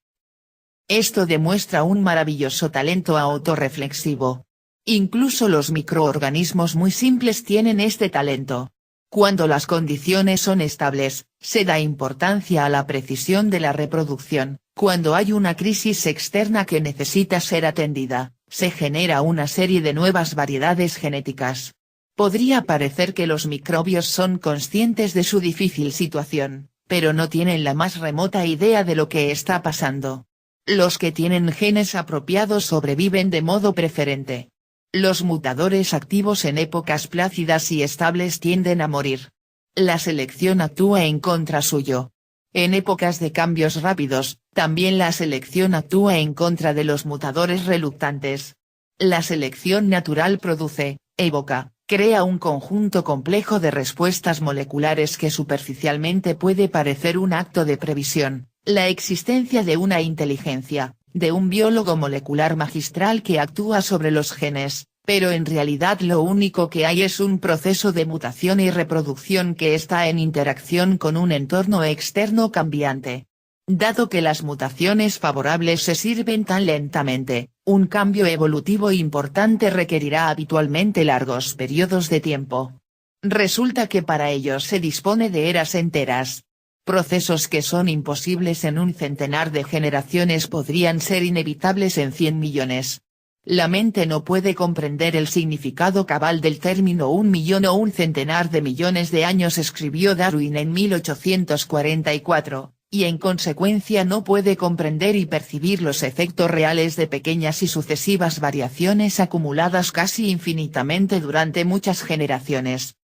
Esto demuestra un maravilloso talento autorreflexivo. Incluso los microorganismos muy simples tienen este talento. Cuando las condiciones son estables, se da importancia a la precisión de la reproducción. Cuando hay una crisis externa que necesita ser atendida, se genera una serie de nuevas variedades genéticas. Podría parecer que los microbios son conscientes de su difícil situación, pero no tienen la más remota idea de lo que está pasando. Los que tienen genes apropiados sobreviven de modo preferente. Los mutadores activos en épocas plácidas y estables tienden a morir. La selección actúa en contra suyo. En épocas de cambios rápidos, también la selección actúa en contra de los mutadores reluctantes. La selección natural produce, evoca, crea un conjunto complejo de respuestas moleculares que superficialmente puede parecer un acto de previsión. La existencia de una inteligencia, de un biólogo molecular magistral que actúa sobre los genes, Pero en realidad lo único que hay es un proceso de mutación y reproducción que está en interacción con un entorno externo cambiante. Dado que las mutaciones favorables se sirven tan lentamente, un cambio evolutivo importante requerirá habitualmente largos periodos de tiempo. Resulta que para ello se dispone de eras enteras. Procesos que son imposibles en un centenar de generaciones podrían ser inevitables en 100 millones. La mente no puede comprender el significado cabal del término 1.000.000 o un centenar de millones de años, escribió Darwin en 1844, y en consecuencia no puede comprender y percibir los efectos reales de pequeñas y sucesivas variaciones acumuladas casi infinitamente durante muchas generaciones.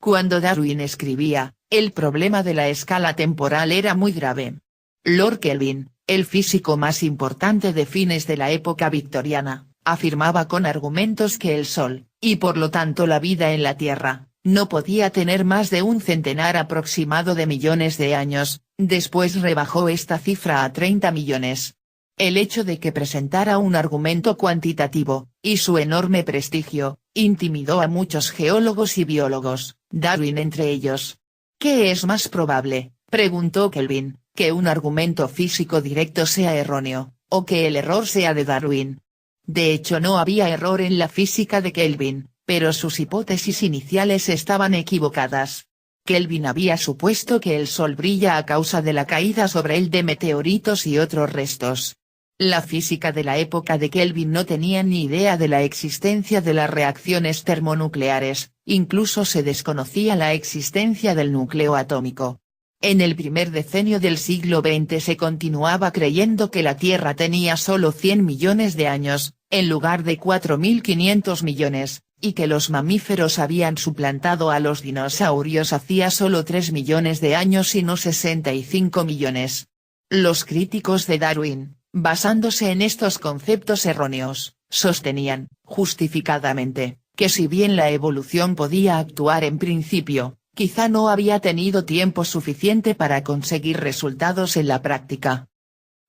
Cuando Darwin escribía, el problema de la escala temporal era muy grave. Lord Kelvin, el físico más importante de fines de la época victoriana, afirmaba con argumentos que el Sol, y por lo tanto la vida en la Tierra, no podía tener más de un centenar aproximado de millones de años. Después rebajó esta cifra a 30 millones. El hecho de que presentara un argumento cuantitativo, y su enorme prestigio, intimidó a muchos geólogos y biólogos, Darwin entre ellos. ¿Qué es más probable?, preguntó Kelvin, que un argumento físico directo sea erróneo, o que el error sea de Darwin. De hecho no había error en la física de Kelvin, pero sus hipótesis iniciales estaban equivocadas. Kelvin había supuesto que el Sol brilla a causa de la caída sobre él de meteoritos y otros restos. La física de la época de Kelvin no tenía ni idea de la existencia de las reacciones termonucleares, incluso se desconocía la existencia del núcleo atómico. En el primer decenio del siglo XX se continuaba creyendo que la Tierra tenía solo 100 millones de años, en lugar de 4.500 millones, y que los mamíferos habían suplantado a los dinosaurios hacía solo 3 millones de años y no 65 millones. Los críticos de Darwin, basándose en estos conceptos erróneos, sostenían, justificadamente, que si bien la evolución podía actuar en principio, quizá no había tenido tiempo suficiente para conseguir resultados en la práctica.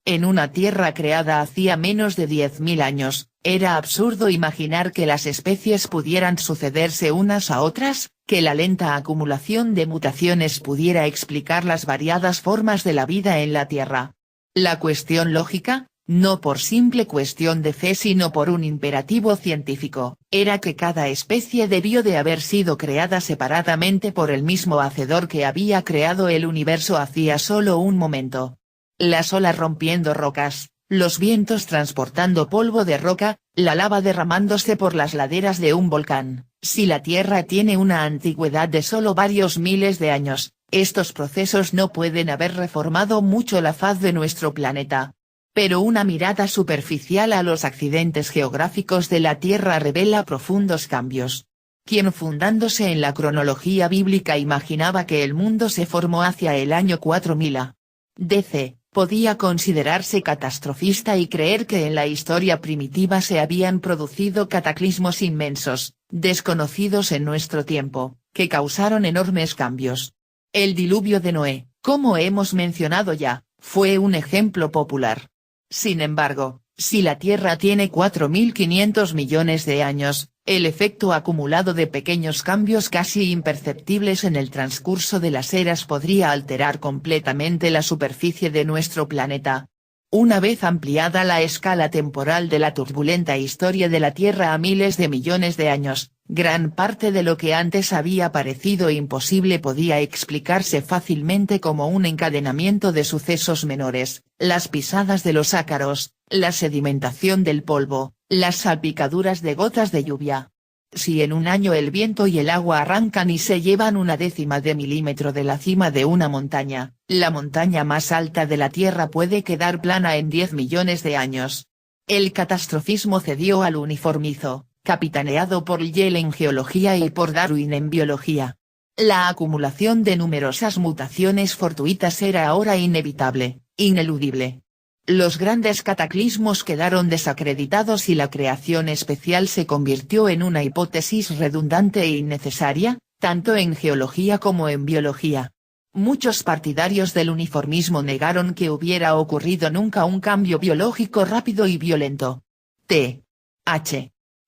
En una Tierra creada hacía menos de 10.000 años, era absurdo imaginar que las especies pudieran sucederse unas a otras, que la lenta acumulación de mutaciones pudiera explicar las variadas formas de la vida en la Tierra. La cuestión lógica, no por simple cuestión de fe sino por un imperativo científico, era que cada especie debió de haber sido creada separadamente por el mismo Hacedor que había creado el universo hacía solo un momento. Las olas rompiendo rocas, los vientos transportando polvo de roca, la lava derramándose por las laderas de un volcán. Si la Tierra tiene una antigüedad de solo varios miles de años, estos procesos no pueden haber reformado mucho la faz de nuestro planeta. Pero una mirada superficial a los accidentes geográficos de la Tierra revela profundos cambios. Quien fundándose en la cronología bíblica imaginaba que el mundo se formó hacia el año 4000 a.C., podía considerarse catastrofista y creer que en la historia primitiva se habían producido cataclismos inmensos, desconocidos en nuestro tiempo, que causaron enormes cambios. El diluvio de Noé, como hemos mencionado ya, fue un ejemplo popular. Sin embargo, si la Tierra tiene 4.500 millones de años, el efecto acumulado de pequeños cambios casi imperceptibles en el transcurso de las eras podría alterar completamente la superficie de nuestro planeta. Una vez ampliada la escala temporal de la turbulenta historia de la Tierra a miles de millones de años, gran parte de lo que antes había parecido imposible podía explicarse fácilmente como un encadenamiento de sucesos menores, las pisadas de los ácaros, la sedimentación del polvo, las salpicaduras de gotas de lluvia. Si en un año el viento y el agua arrancan y se llevan 1/10 de milímetro de la cima de una montaña, la montaña más alta de la Tierra puede quedar plana en 10 millones de años. El catastrofismo cedió al uniformizo, capitaneado por Lyell en geología y por Darwin en biología. La acumulación de numerosas mutaciones fortuitas era ahora inevitable, ineludible. Los grandes cataclismos quedaron desacreditados y la creación especial se convirtió en una hipótesis redundante e innecesaria, tanto en geología como en biología. Muchos partidarios del uniformismo negaron que hubiera ocurrido nunca un cambio biológico rápido y violento. Th.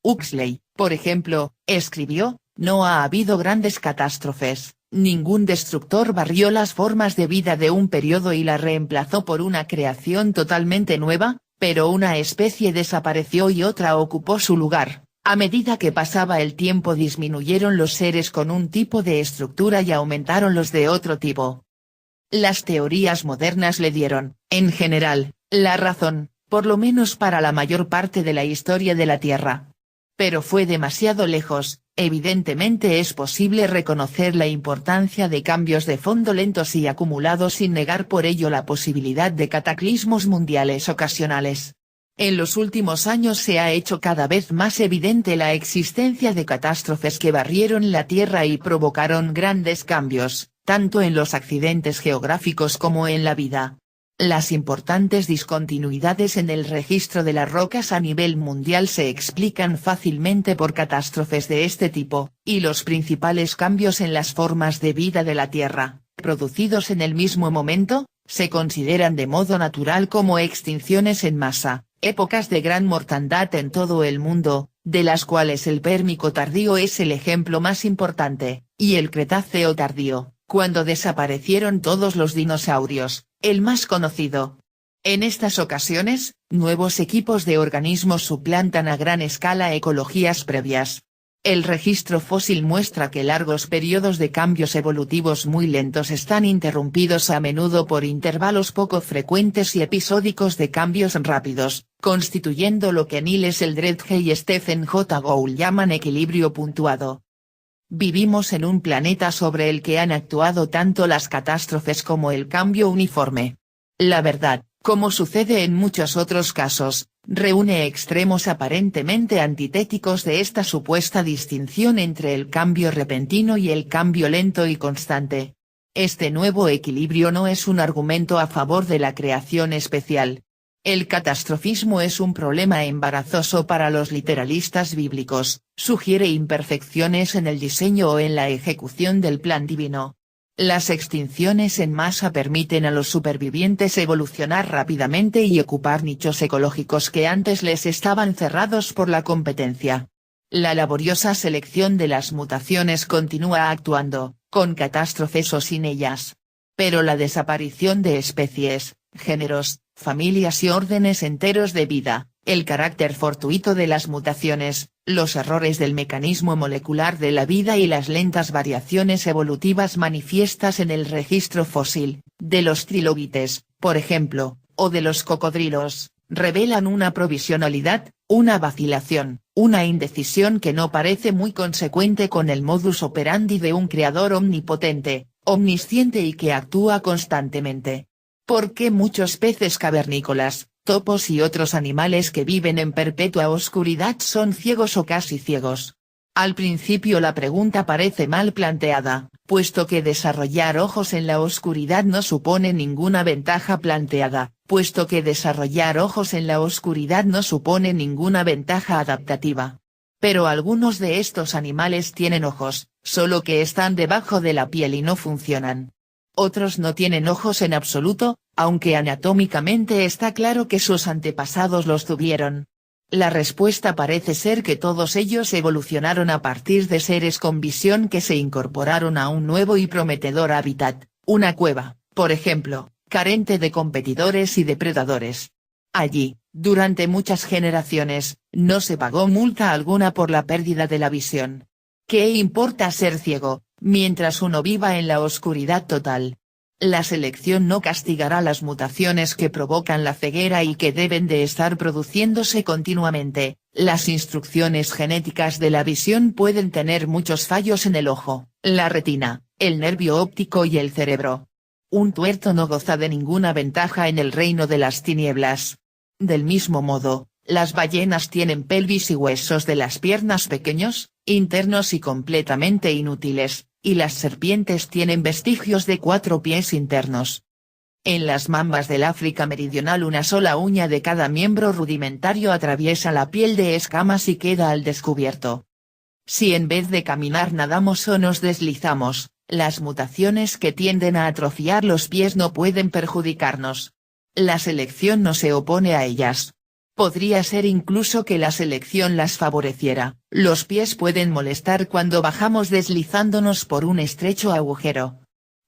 Huxley, por ejemplo, escribió: "No ha habido grandes catástrofes, ningún destructor barrió las formas de vida de un periodo y la reemplazó por una creación totalmente nueva, pero una especie desapareció y otra ocupó su lugar. A medida que pasaba el tiempo disminuyeron los seres con un tipo de estructura y aumentaron los de otro tipo". Las teorías modernas le dieron, en general, la razón, por lo menos para la mayor parte de la historia de la Tierra. Pero fue demasiado lejos. Evidentemente es posible reconocer la importancia de cambios de fondo lentos y acumulados sin negar por ello la posibilidad de cataclismos mundiales ocasionales. En los últimos años se ha hecho cada vez más evidente la existencia de catástrofes que barrieron la Tierra y provocaron grandes cambios, tanto en los accidentes geográficos como en la vida. Las importantes discontinuidades en el registro de las rocas a nivel mundial se explican fácilmente por catástrofes de este tipo, y los principales cambios en las formas de vida de la Tierra, producidos en el mismo momento, se consideran de modo natural como extinciones en masa, épocas de gran mortandad en todo el mundo, de las cuales el Pérmico tardío es el ejemplo más importante, y el Cretáceo tardío, cuando desaparecieron todos los dinosaurios, el más conocido. En estas ocasiones, nuevos equipos de organismos suplantan a gran escala ecologías previas. El registro fósil muestra que largos periodos de cambios evolutivos muy lentos están interrumpidos a menudo por intervalos poco frecuentes y episódicos de cambios rápidos, constituyendo lo que Niles Eldredge y Stephen J. Gould llaman equilibrio puntuado. Vivimos en un planeta sobre el que han actuado tanto las catástrofes como el cambio uniforme. La verdad, como sucede en muchos otros casos, reúne extremos aparentemente antitéticos de esta supuesta distinción entre el cambio repentino y el cambio lento y constante. Este nuevo equilibrio no es un argumento a favor de la creación especial. El catastrofismo es un problema embarazoso para los literalistas bíblicos, sugiere imperfecciones en el diseño o en la ejecución del plan divino. Las extinciones en masa permiten a los supervivientes evolucionar rápidamente y ocupar nichos ecológicos que antes les estaban cerrados por la competencia. La laboriosa selección de las mutaciones continúa actuando, con catástrofes o sin ellas. Pero la desaparición de especies, géneros, familias y órdenes enteros de vida, el carácter fortuito de las mutaciones, los errores del mecanismo molecular de la vida y las lentas variaciones evolutivas manifiestas en el registro fósil, de los trilobites, por ejemplo, o de los cocodrilos, revelan una provisionalidad, una vacilación, una indecisión que no parece muy consecuente con el modus operandi de un creador omnipotente, omnisciente y que actúa constantemente. ¿Por qué muchos peces cavernícolas, topos y otros animales que viven en perpetua oscuridad son ciegos o casi ciegos? Al principio la pregunta parece mal planteada, puesto que desarrollar ojos en la oscuridad no supone ninguna ventaja adaptativa. Pero algunos de estos animales tienen ojos, solo que están debajo de la piel y no funcionan. Otros no tienen ojos en absoluto, aunque anatómicamente está claro que sus antepasados los tuvieron. La respuesta parece ser que todos ellos evolucionaron a partir de seres con visión que se incorporaron a un nuevo y prometedor hábitat, una cueva, por ejemplo, carente de competidores y depredadores. Allí, durante muchas generaciones, no se pagó multa alguna por la pérdida de la visión. ¿Qué importa ser ciego, mientras uno viva en la oscuridad total? La selección no castigará las mutaciones que provocan la ceguera y que deben de estar produciéndose continuamente. Las instrucciones genéticas de la visión pueden tener muchos fallos en el ojo, la retina, el nervio óptico y el cerebro. Un tuerto no goza de ninguna ventaja en el reino de las tinieblas. Del mismo modo, las ballenas tienen pelvis y huesos de las piernas pequeños, internos y completamente inútiles, y las serpientes tienen vestigios de 4 pies internos. En las mambas del África meridional una sola uña de cada miembro rudimentario atraviesa la piel de escamas y queda al descubierto. Si en vez de caminar nadamos o nos deslizamos, las mutaciones que tienden a atrofiar los pies no pueden perjudicarnos. La selección no se opone a ellas. Podría ser incluso que la selección las favoreciera. Los pies pueden molestar cuando bajamos deslizándonos por un estrecho agujero.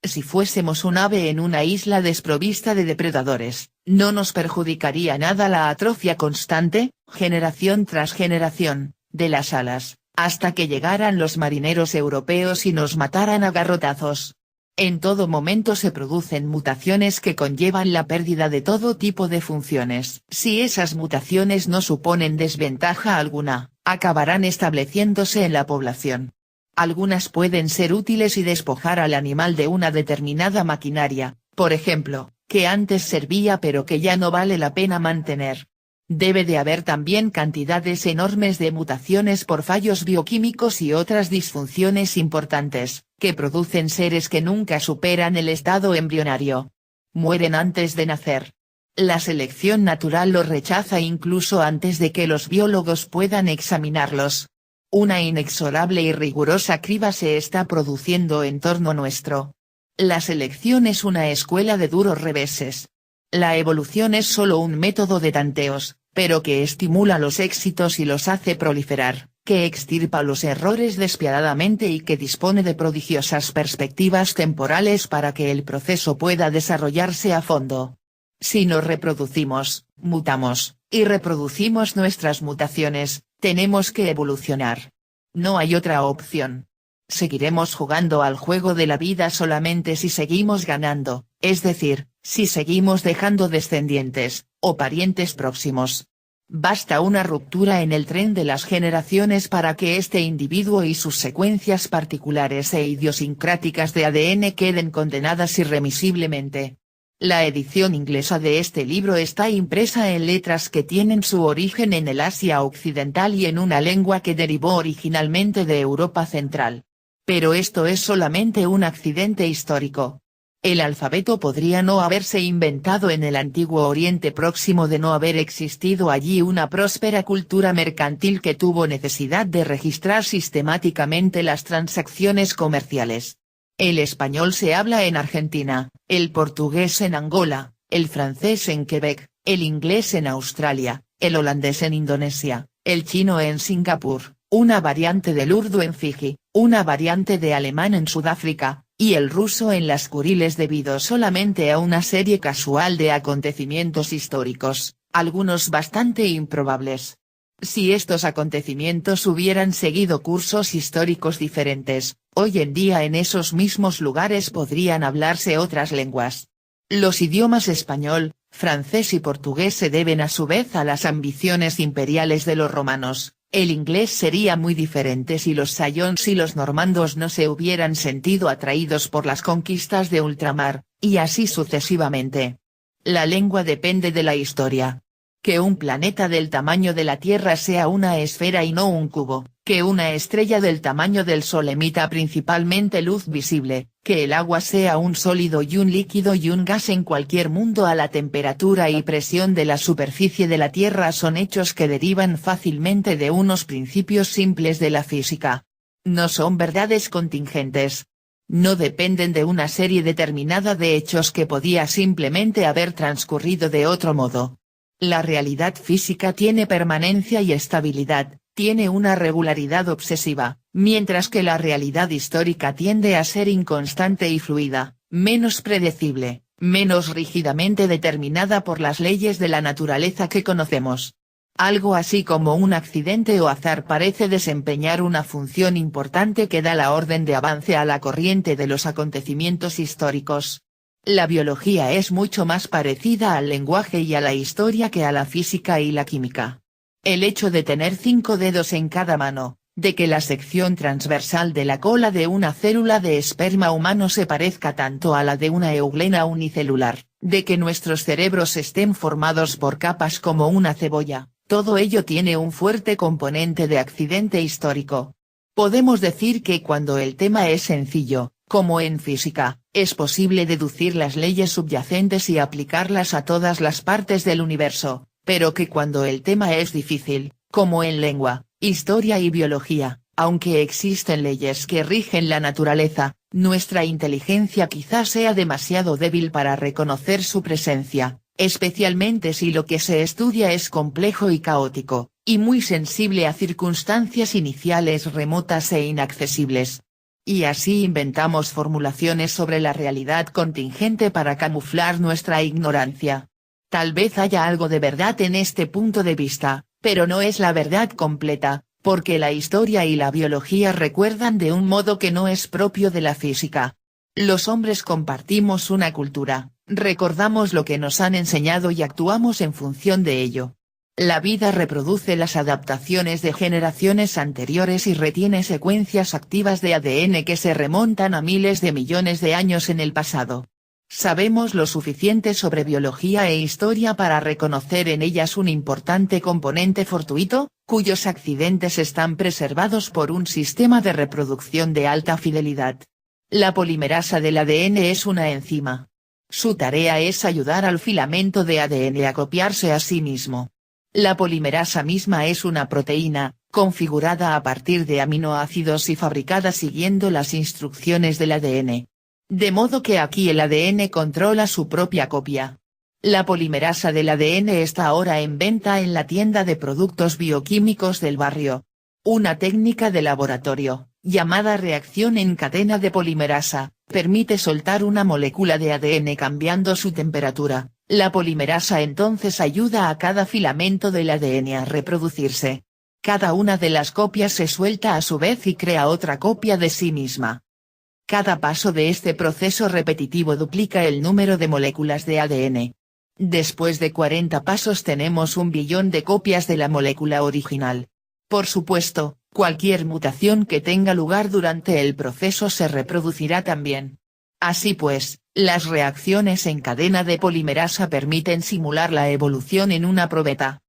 Si fuésemos un ave en una isla desprovista de depredadores, no nos perjudicaría nada la atrofia constante, generación tras generación, de las alas, hasta que llegaran los marineros europeos y nos mataran a garrotazos. En todo momento se producen mutaciones que conllevan la pérdida de todo tipo de funciones. Si esas mutaciones no suponen desventaja alguna, acabarán estableciéndose en la población. Algunas pueden ser útiles y despojar al animal de una determinada maquinaria, por ejemplo, que antes servía pero que ya no vale la pena mantener. Debe de haber también cantidades enormes de mutaciones por fallos bioquímicos y otras disfunciones importantes, que producen seres que nunca superan el estado embrionario. Mueren antes de nacer. La selección natural los rechaza incluso antes de que los biólogos puedan examinarlos. Una inexorable y rigurosa criba se está produciendo en torno nuestro. La selección es una escuela de duros reveses. La evolución es solo un método de tanteos, pero que estimula los éxitos y los hace proliferar, que extirpa los errores despiadadamente y que dispone de prodigiosas perspectivas temporales para que el proceso pueda desarrollarse a fondo. Si nos reproducimos, mutamos, y reproducimos nuestras mutaciones, tenemos que evolucionar. No hay otra opción. Seguiremos jugando al juego de la vida solamente si seguimos ganando, es decir, si seguimos dejando descendientes, o parientes próximos. Basta una ruptura en el tren de las generaciones para que este individuo y sus secuencias particulares e idiosincráticas de ADN queden condenadas irremisiblemente. La edición inglesa de este libro está impresa en letras que tienen su origen en el Asia Occidental y en una lengua que derivó originalmente de Europa Central. Pero esto es solamente un accidente histórico. El alfabeto podría no haberse inventado en el antiguo Oriente Próximo de no haber existido allí una próspera cultura mercantil que tuvo necesidad de registrar sistemáticamente las transacciones comerciales. El español se habla en Argentina, el portugués en Angola, el francés en Quebec, el inglés en Australia, el holandés en Indonesia, el chino en Singapur, una variante del urdu en Fiji, una variante de alemán en Sudáfrica, y el ruso en las Kuriles debido solamente a una serie casual de acontecimientos históricos, algunos bastante improbables. Si estos acontecimientos hubieran seguido cursos históricos diferentes, hoy en día en esos mismos lugares podrían hablarse otras lenguas. Los idiomas español, francés y portugués se deben a su vez a las ambiciones imperiales de los romanos. El inglés sería muy diferente si los sayons y los normandos no se hubieran sentido atraídos por las conquistas de ultramar, y así sucesivamente. La lengua depende de la historia. Que un planeta del tamaño de la Tierra sea una esfera y no un cubo, que una estrella del tamaño del Sol emita principalmente luz visible, que el agua sea un sólido y un líquido y un gas en cualquier mundo a la temperatura y presión de la superficie de la Tierra son hechos que derivan fácilmente de unos principios simples de la física. No son verdades contingentes. No dependen de una serie determinada de hechos que podía simplemente haber transcurrido de otro modo. La realidad física tiene permanencia y estabilidad, tiene una regularidad obsesiva, mientras que la realidad histórica tiende a ser inconstante y fluida, menos predecible, menos rígidamente determinada por las leyes de la naturaleza que conocemos. Algo así como un accidente o azar parece desempeñar una función importante que da la orden de avance a la corriente de los acontecimientos históricos. La biología es mucho más parecida al lenguaje y a la historia que a la física y la química. El hecho de tener 5 dedos en cada mano, de que la sección transversal de la cola de una célula de esperma humano se parezca tanto a la de una euglena unicelular, de que nuestros cerebros estén formados por capas como una cebolla, todo ello tiene un fuerte componente de accidente histórico. Podemos decir que cuando el tema es sencillo, como en física, es posible deducir las leyes subyacentes y aplicarlas a todas las partes del universo, pero que cuando el tema es difícil, como en lengua, historia y biología, aunque existen leyes que rigen la naturaleza, nuestra inteligencia quizás sea demasiado débil para reconocer su presencia, especialmente si lo que se estudia es complejo y caótico, y muy sensible a circunstancias iniciales remotas e inaccesibles. Y así inventamos formulaciones sobre la realidad contingente para camuflar nuestra ignorancia. Tal vez haya algo de verdad en este punto de vista, pero no es la verdad completa, porque la historia y la biología recuerdan de un modo que no es propio de la física. Los hombres compartimos una cultura, recordamos lo que nos han enseñado y actuamos en función de ello. La vida reproduce las adaptaciones de generaciones anteriores y retiene secuencias activas de ADN que se remontan a miles de millones de años en el pasado. Sabemos lo suficiente sobre biología e historia para reconocer en ellas un importante componente fortuito, cuyos accidentes están preservados por un sistema de reproducción de alta fidelidad. La polimerasa del ADN es una enzima. Su tarea es ayudar al filamento de ADN a copiarse a sí mismo. La polimerasa misma es una proteína, configurada a partir de aminoácidos y fabricada siguiendo las instrucciones del ADN. De modo que aquí el ADN controla su propia copia. La polimerasa del ADN está ahora en venta en la tienda de productos bioquímicos del barrio. Una técnica de laboratorio, llamada reacción en cadena de polimerasa, permite soltar una molécula de ADN cambiando su temperatura. La polimerasa entonces ayuda a cada filamento del ADN a reproducirse. Cada una de las copias se suelta a su vez y crea otra copia de sí misma. Cada paso de este proceso repetitivo duplica el número de moléculas de ADN. Después de 40 pasos tenemos 1 billón de copias de la molécula original. Por supuesto, cualquier mutación que tenga lugar durante el proceso se reproducirá también. Así pues, las reacciones en cadena de polimerasa permiten simular la evolución en una probeta.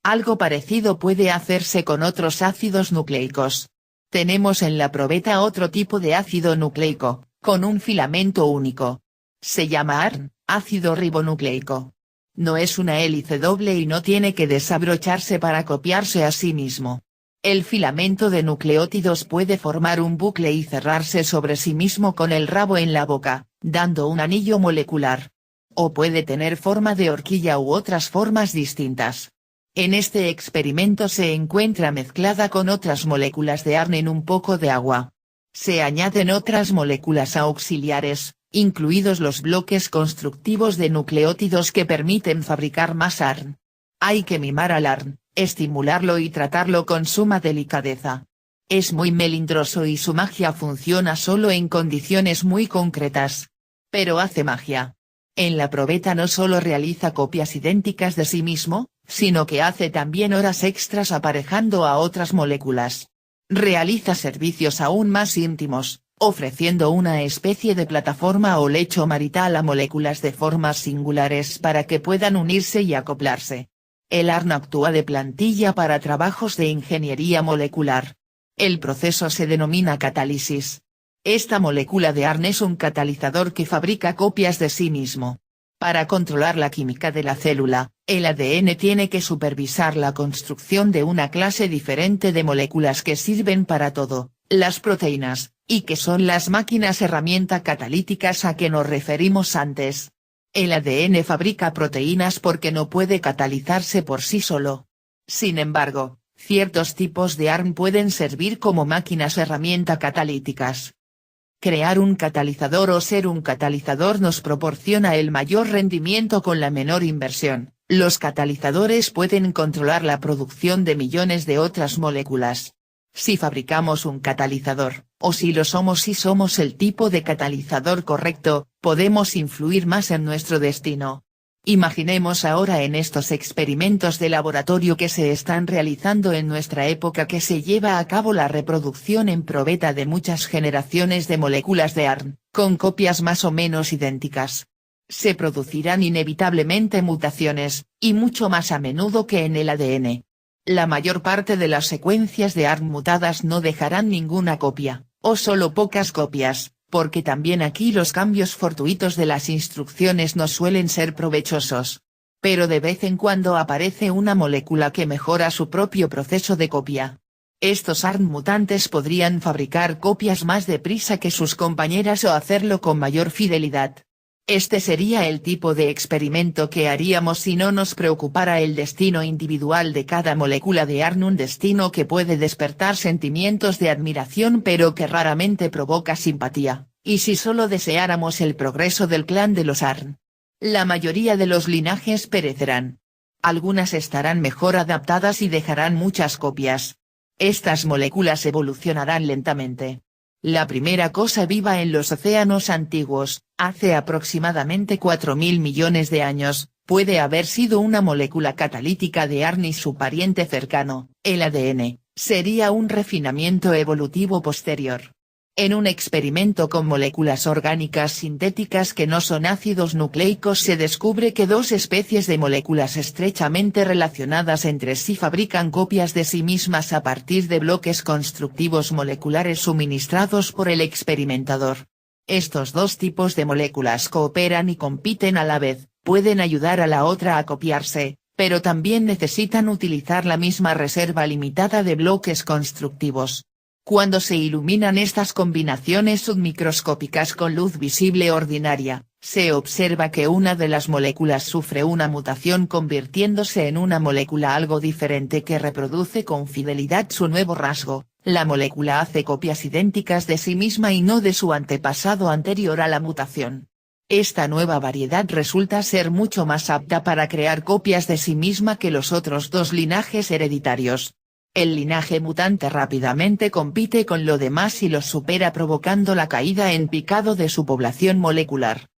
Algo parecido puede hacerse con otros ácidos nucleicos. Tenemos en la probeta otro tipo de ácido nucleico, con un filamento único. Se llama ARN, ácido ribonucleico. No es una hélice doble y no tiene que desabrocharse para copiarse a sí mismo. El filamento de nucleótidos puede formar un bucle y cerrarse sobre sí mismo con el rabo en la boca, dando un anillo molecular. O puede tener forma de horquilla u otras formas distintas. En este experimento se encuentra mezclada con otras moléculas de ARN en un poco de agua. Se añaden otras moléculas auxiliares, incluidos los bloques constructivos de nucleótidos que permiten fabricar más ARN. Hay que mimar al ARN, estimularlo y tratarlo con suma delicadeza. Es muy melindroso y su magia funciona solo en condiciones muy concretas. Pero hace magia. En la probeta no solo realiza copias idénticas de sí mismo, sino que hace también horas extras aparejando a otras moléculas. Realiza servicios aún más íntimos, ofreciendo una especie de plataforma o lecho marital a moléculas de formas singulares para que puedan unirse y acoplarse. El ARN actúa de plantilla para trabajos de ingeniería molecular. El proceso se denomina catálisis. Esta molécula de ARN es un catalizador que fabrica copias de sí mismo. Para controlar la química de la célula, el ADN tiene que supervisar la construcción de una clase diferente de moléculas que sirven para todo, las proteínas, y que son las máquinas herramienta catalíticas a que nos referimos antes. El ADN fabrica proteínas porque no puede catalizarse por sí solo. Sin embargo, ciertos tipos de ARN pueden servir como máquinas herramienta catalíticas. Crear un catalizador o ser un catalizador nos proporciona el mayor rendimiento con la menor inversión. Los catalizadores pueden controlar la producción de millones de otras moléculas. Si fabricamos un catalizador, o si lo somos si somos el tipo de catalizador correcto, podemos influir más en nuestro destino. Imaginemos ahora en estos experimentos de laboratorio que se están realizando en nuestra época que se lleva a cabo la reproducción en probeta de muchas generaciones de moléculas de ARN, con copias más o menos idénticas. Se producirán inevitablemente mutaciones, y mucho más a menudo que en el ADN. La mayor parte de las secuencias de ARN mutadas no dejarán ninguna copia, o solo pocas copias, porque también aquí los cambios fortuitos de las instrucciones no suelen ser provechosos. Pero de vez en cuando aparece una molécula que mejora su propio proceso de copia. Estos ARN mutantes podrían fabricar copias más deprisa que sus compañeras o hacerlo con mayor fidelidad. Este sería el tipo de experimento que haríamos si no nos preocupara el destino individual de cada molécula de ARN, un destino que puede despertar sentimientos de admiración pero que raramente provoca simpatía, y si solo deseáramos el progreso del clan de los ARN. La mayoría de los linajes perecerán. Algunas estarán mejor adaptadas y dejarán muchas copias. Estas moléculas evolucionarán lentamente. La primera cosa viva en los océanos antiguos, hace aproximadamente 4.000 millones de años, puede haber sido una molécula catalítica de ARN y su pariente cercano, el ADN, sería un refinamiento evolutivo posterior. En un experimento con moléculas orgánicas sintéticas que no son ácidos nucleicos se descubre que dos especies de moléculas estrechamente relacionadas entre sí fabrican copias de sí mismas a partir de bloques constructivos moleculares suministrados por el experimentador. Estos dos tipos de moléculas cooperan y compiten a la vez, pueden ayudar a la otra a copiarse, pero también necesitan utilizar la misma reserva limitada de bloques constructivos. Cuando se iluminan estas combinaciones submicroscópicas con luz visible ordinaria, se observa que una de las moléculas sufre una mutación convirtiéndose en una molécula algo diferente que reproduce con fidelidad su nuevo rasgo. La molécula hace copias idénticas de sí misma y no de su antepasado anterior a la mutación. Esta nueva variedad resulta ser mucho más apta para crear copias de sí misma que los otros dos linajes hereditarios. El linaje mutante rápidamente compite con lo demás y los supera provocando la caída en picado de su población molecular.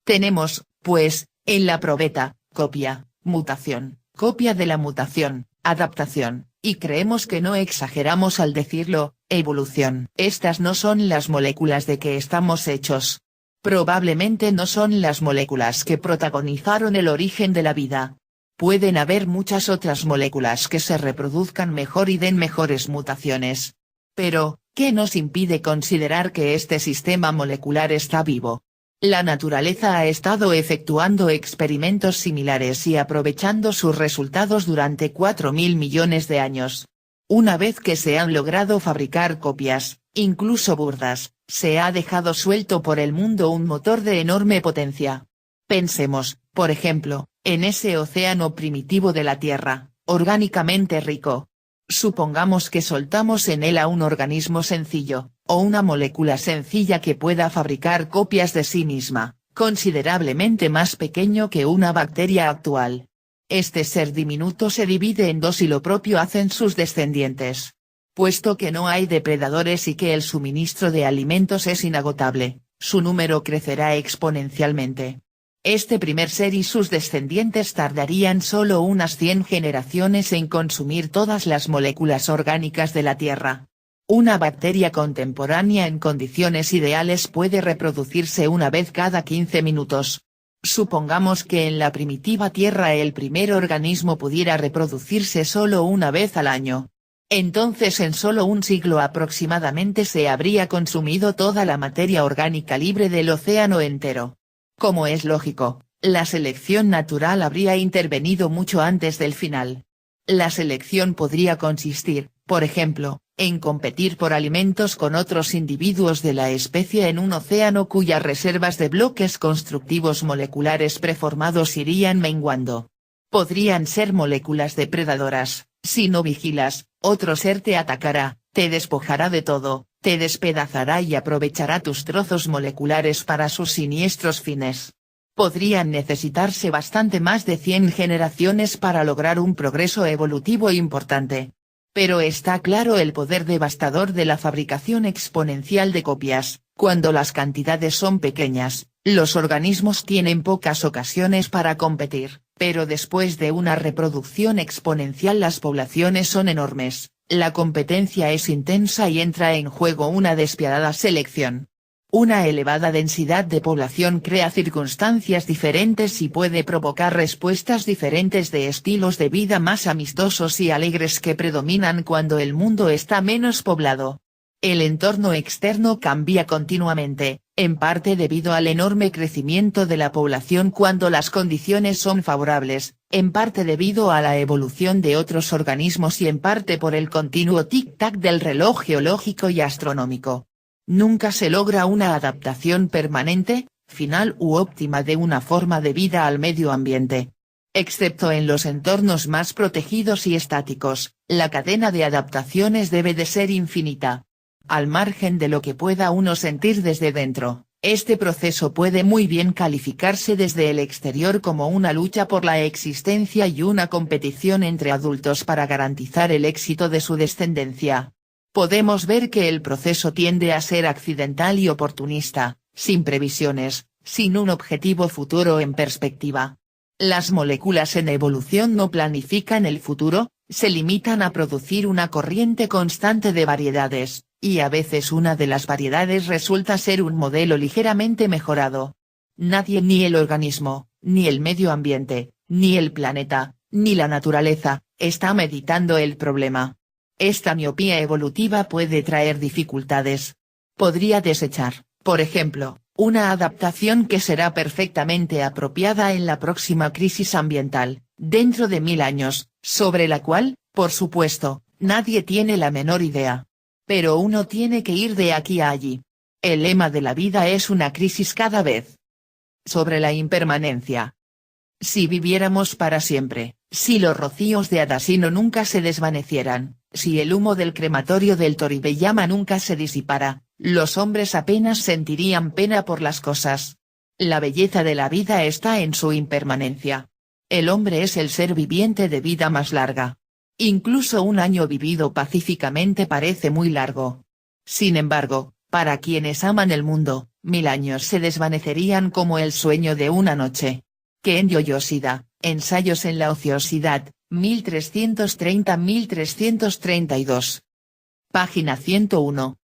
Tenemos, pues, en la probeta, copia, mutación, copia de la mutación, adaptación, y creemos que no exageramos al decirlo, evolución. Estas no son las moléculas de que estamos hechos. Probablemente no son las moléculas que protagonizaron el origen de la vida. Pueden haber muchas otras moléculas que se reproduzcan mejor y den mejores mutaciones. Pero, ¿qué nos impide considerar que este sistema molecular está vivo? La naturaleza ha estado efectuando experimentos similares y aprovechando sus resultados durante 4.000 millones de años. Una vez que se han logrado fabricar copias, incluso burdas, se ha dejado suelto por el mundo un motor de enorme potencia. Pensemos, por ejemplo, en ese océano primitivo de la Tierra, orgánicamente rico. Supongamos que soltamos en él a un organismo sencillo, o una molécula sencilla que pueda fabricar copias de sí misma, considerablemente más pequeño que una bacteria actual. Este ser diminuto se divide en dos y lo propio hacen sus descendientes. Puesto que no hay depredadores y que el suministro de alimentos es inagotable, su número crecerá exponencialmente. Este primer ser y sus descendientes tardarían solo unas 100 generaciones en consumir todas las moléculas orgánicas de la Tierra. Una bacteria contemporánea en condiciones ideales puede reproducirse una vez cada 15 minutos. Supongamos que en la primitiva Tierra el primer organismo pudiera reproducirse solo una vez al año. Entonces en solo un siglo aproximadamente se habría consumido toda la materia orgánica libre del océano entero. Como es lógico, la selección natural habría intervenido mucho antes del final. La selección podría consistir, por ejemplo, en competir por alimentos con otros individuos de la especie en un océano cuyas reservas de bloques constructivos moleculares preformados irían menguando. Podrían ser moléculas depredadoras, si no vigilas, otro ser te atacará, te despojará de todo, te despedazará y aprovechará tus trozos moleculares para sus siniestros fines. Podrían necesitarse bastante más de 100 generaciones para lograr un progreso evolutivo importante. Pero está claro el poder devastador de la fabricación exponencial de copias. Cuando las cantidades son pequeñas, los organismos tienen pocas ocasiones para competir, pero después de una reproducción exponencial las poblaciones son enormes, la competencia es intensa y entra en juego una despiadada selección. Una elevada densidad de población crea circunstancias diferentes y puede provocar respuestas diferentes de estilos de vida más amistosos y alegres que predominan cuando el mundo está menos poblado. El entorno externo cambia continuamente, en parte debido al enorme crecimiento de la población cuando las condiciones son favorables, en parte debido a la evolución de otros organismos y en parte por el continuo tic-tac del reloj geológico y astronómico. Nunca se logra una adaptación permanente, final u óptima de una forma de vida al medio ambiente. Excepto en los entornos más protegidos y estáticos, la cadena de adaptaciones debe de ser infinita. Al margen de lo que pueda uno sentir desde dentro, este proceso puede muy bien calificarse desde el exterior como una lucha por la existencia y una competición entre adultos para garantizar el éxito de su descendencia. Podemos ver que el proceso tiende a ser accidental y oportunista, sin previsiones, sin un objetivo futuro en perspectiva. Las moléculas en evolución no planifican el futuro, se limitan a producir una corriente constante de variedades, y a veces una de las variedades resulta ser un modelo ligeramente mejorado. Nadie, ni el organismo, ni el medio ambiente, ni el planeta, ni la naturaleza, está meditando el problema. Esta miopía evolutiva puede traer dificultades. Podría desechar, por ejemplo, una adaptación que será perfectamente apropiada en la próxima crisis ambiental, dentro de 1000 años, sobre la cual, por supuesto, nadie tiene la menor idea. Pero uno tiene que ir de aquí a allí. El lema de la vida es una crisis cada vez. Sobre la impermanencia. Si viviéramos para siempre, si los rocíos de Adasino nunca se desvanecieran, si el humo del crematorio del Toribeyama nunca se disipara, los hombres apenas sentirían pena por las cosas. La belleza de la vida está en su impermanencia. El hombre es el ser viviente de vida más larga. Incluso un año vivido pacíficamente parece muy largo. Sin embargo, para quienes aman el mundo, 1000 años se desvanecerían como el sueño de una noche. Kenyo Yoshida, Ensayos en la ociosidad, 1330-1332. Página 101.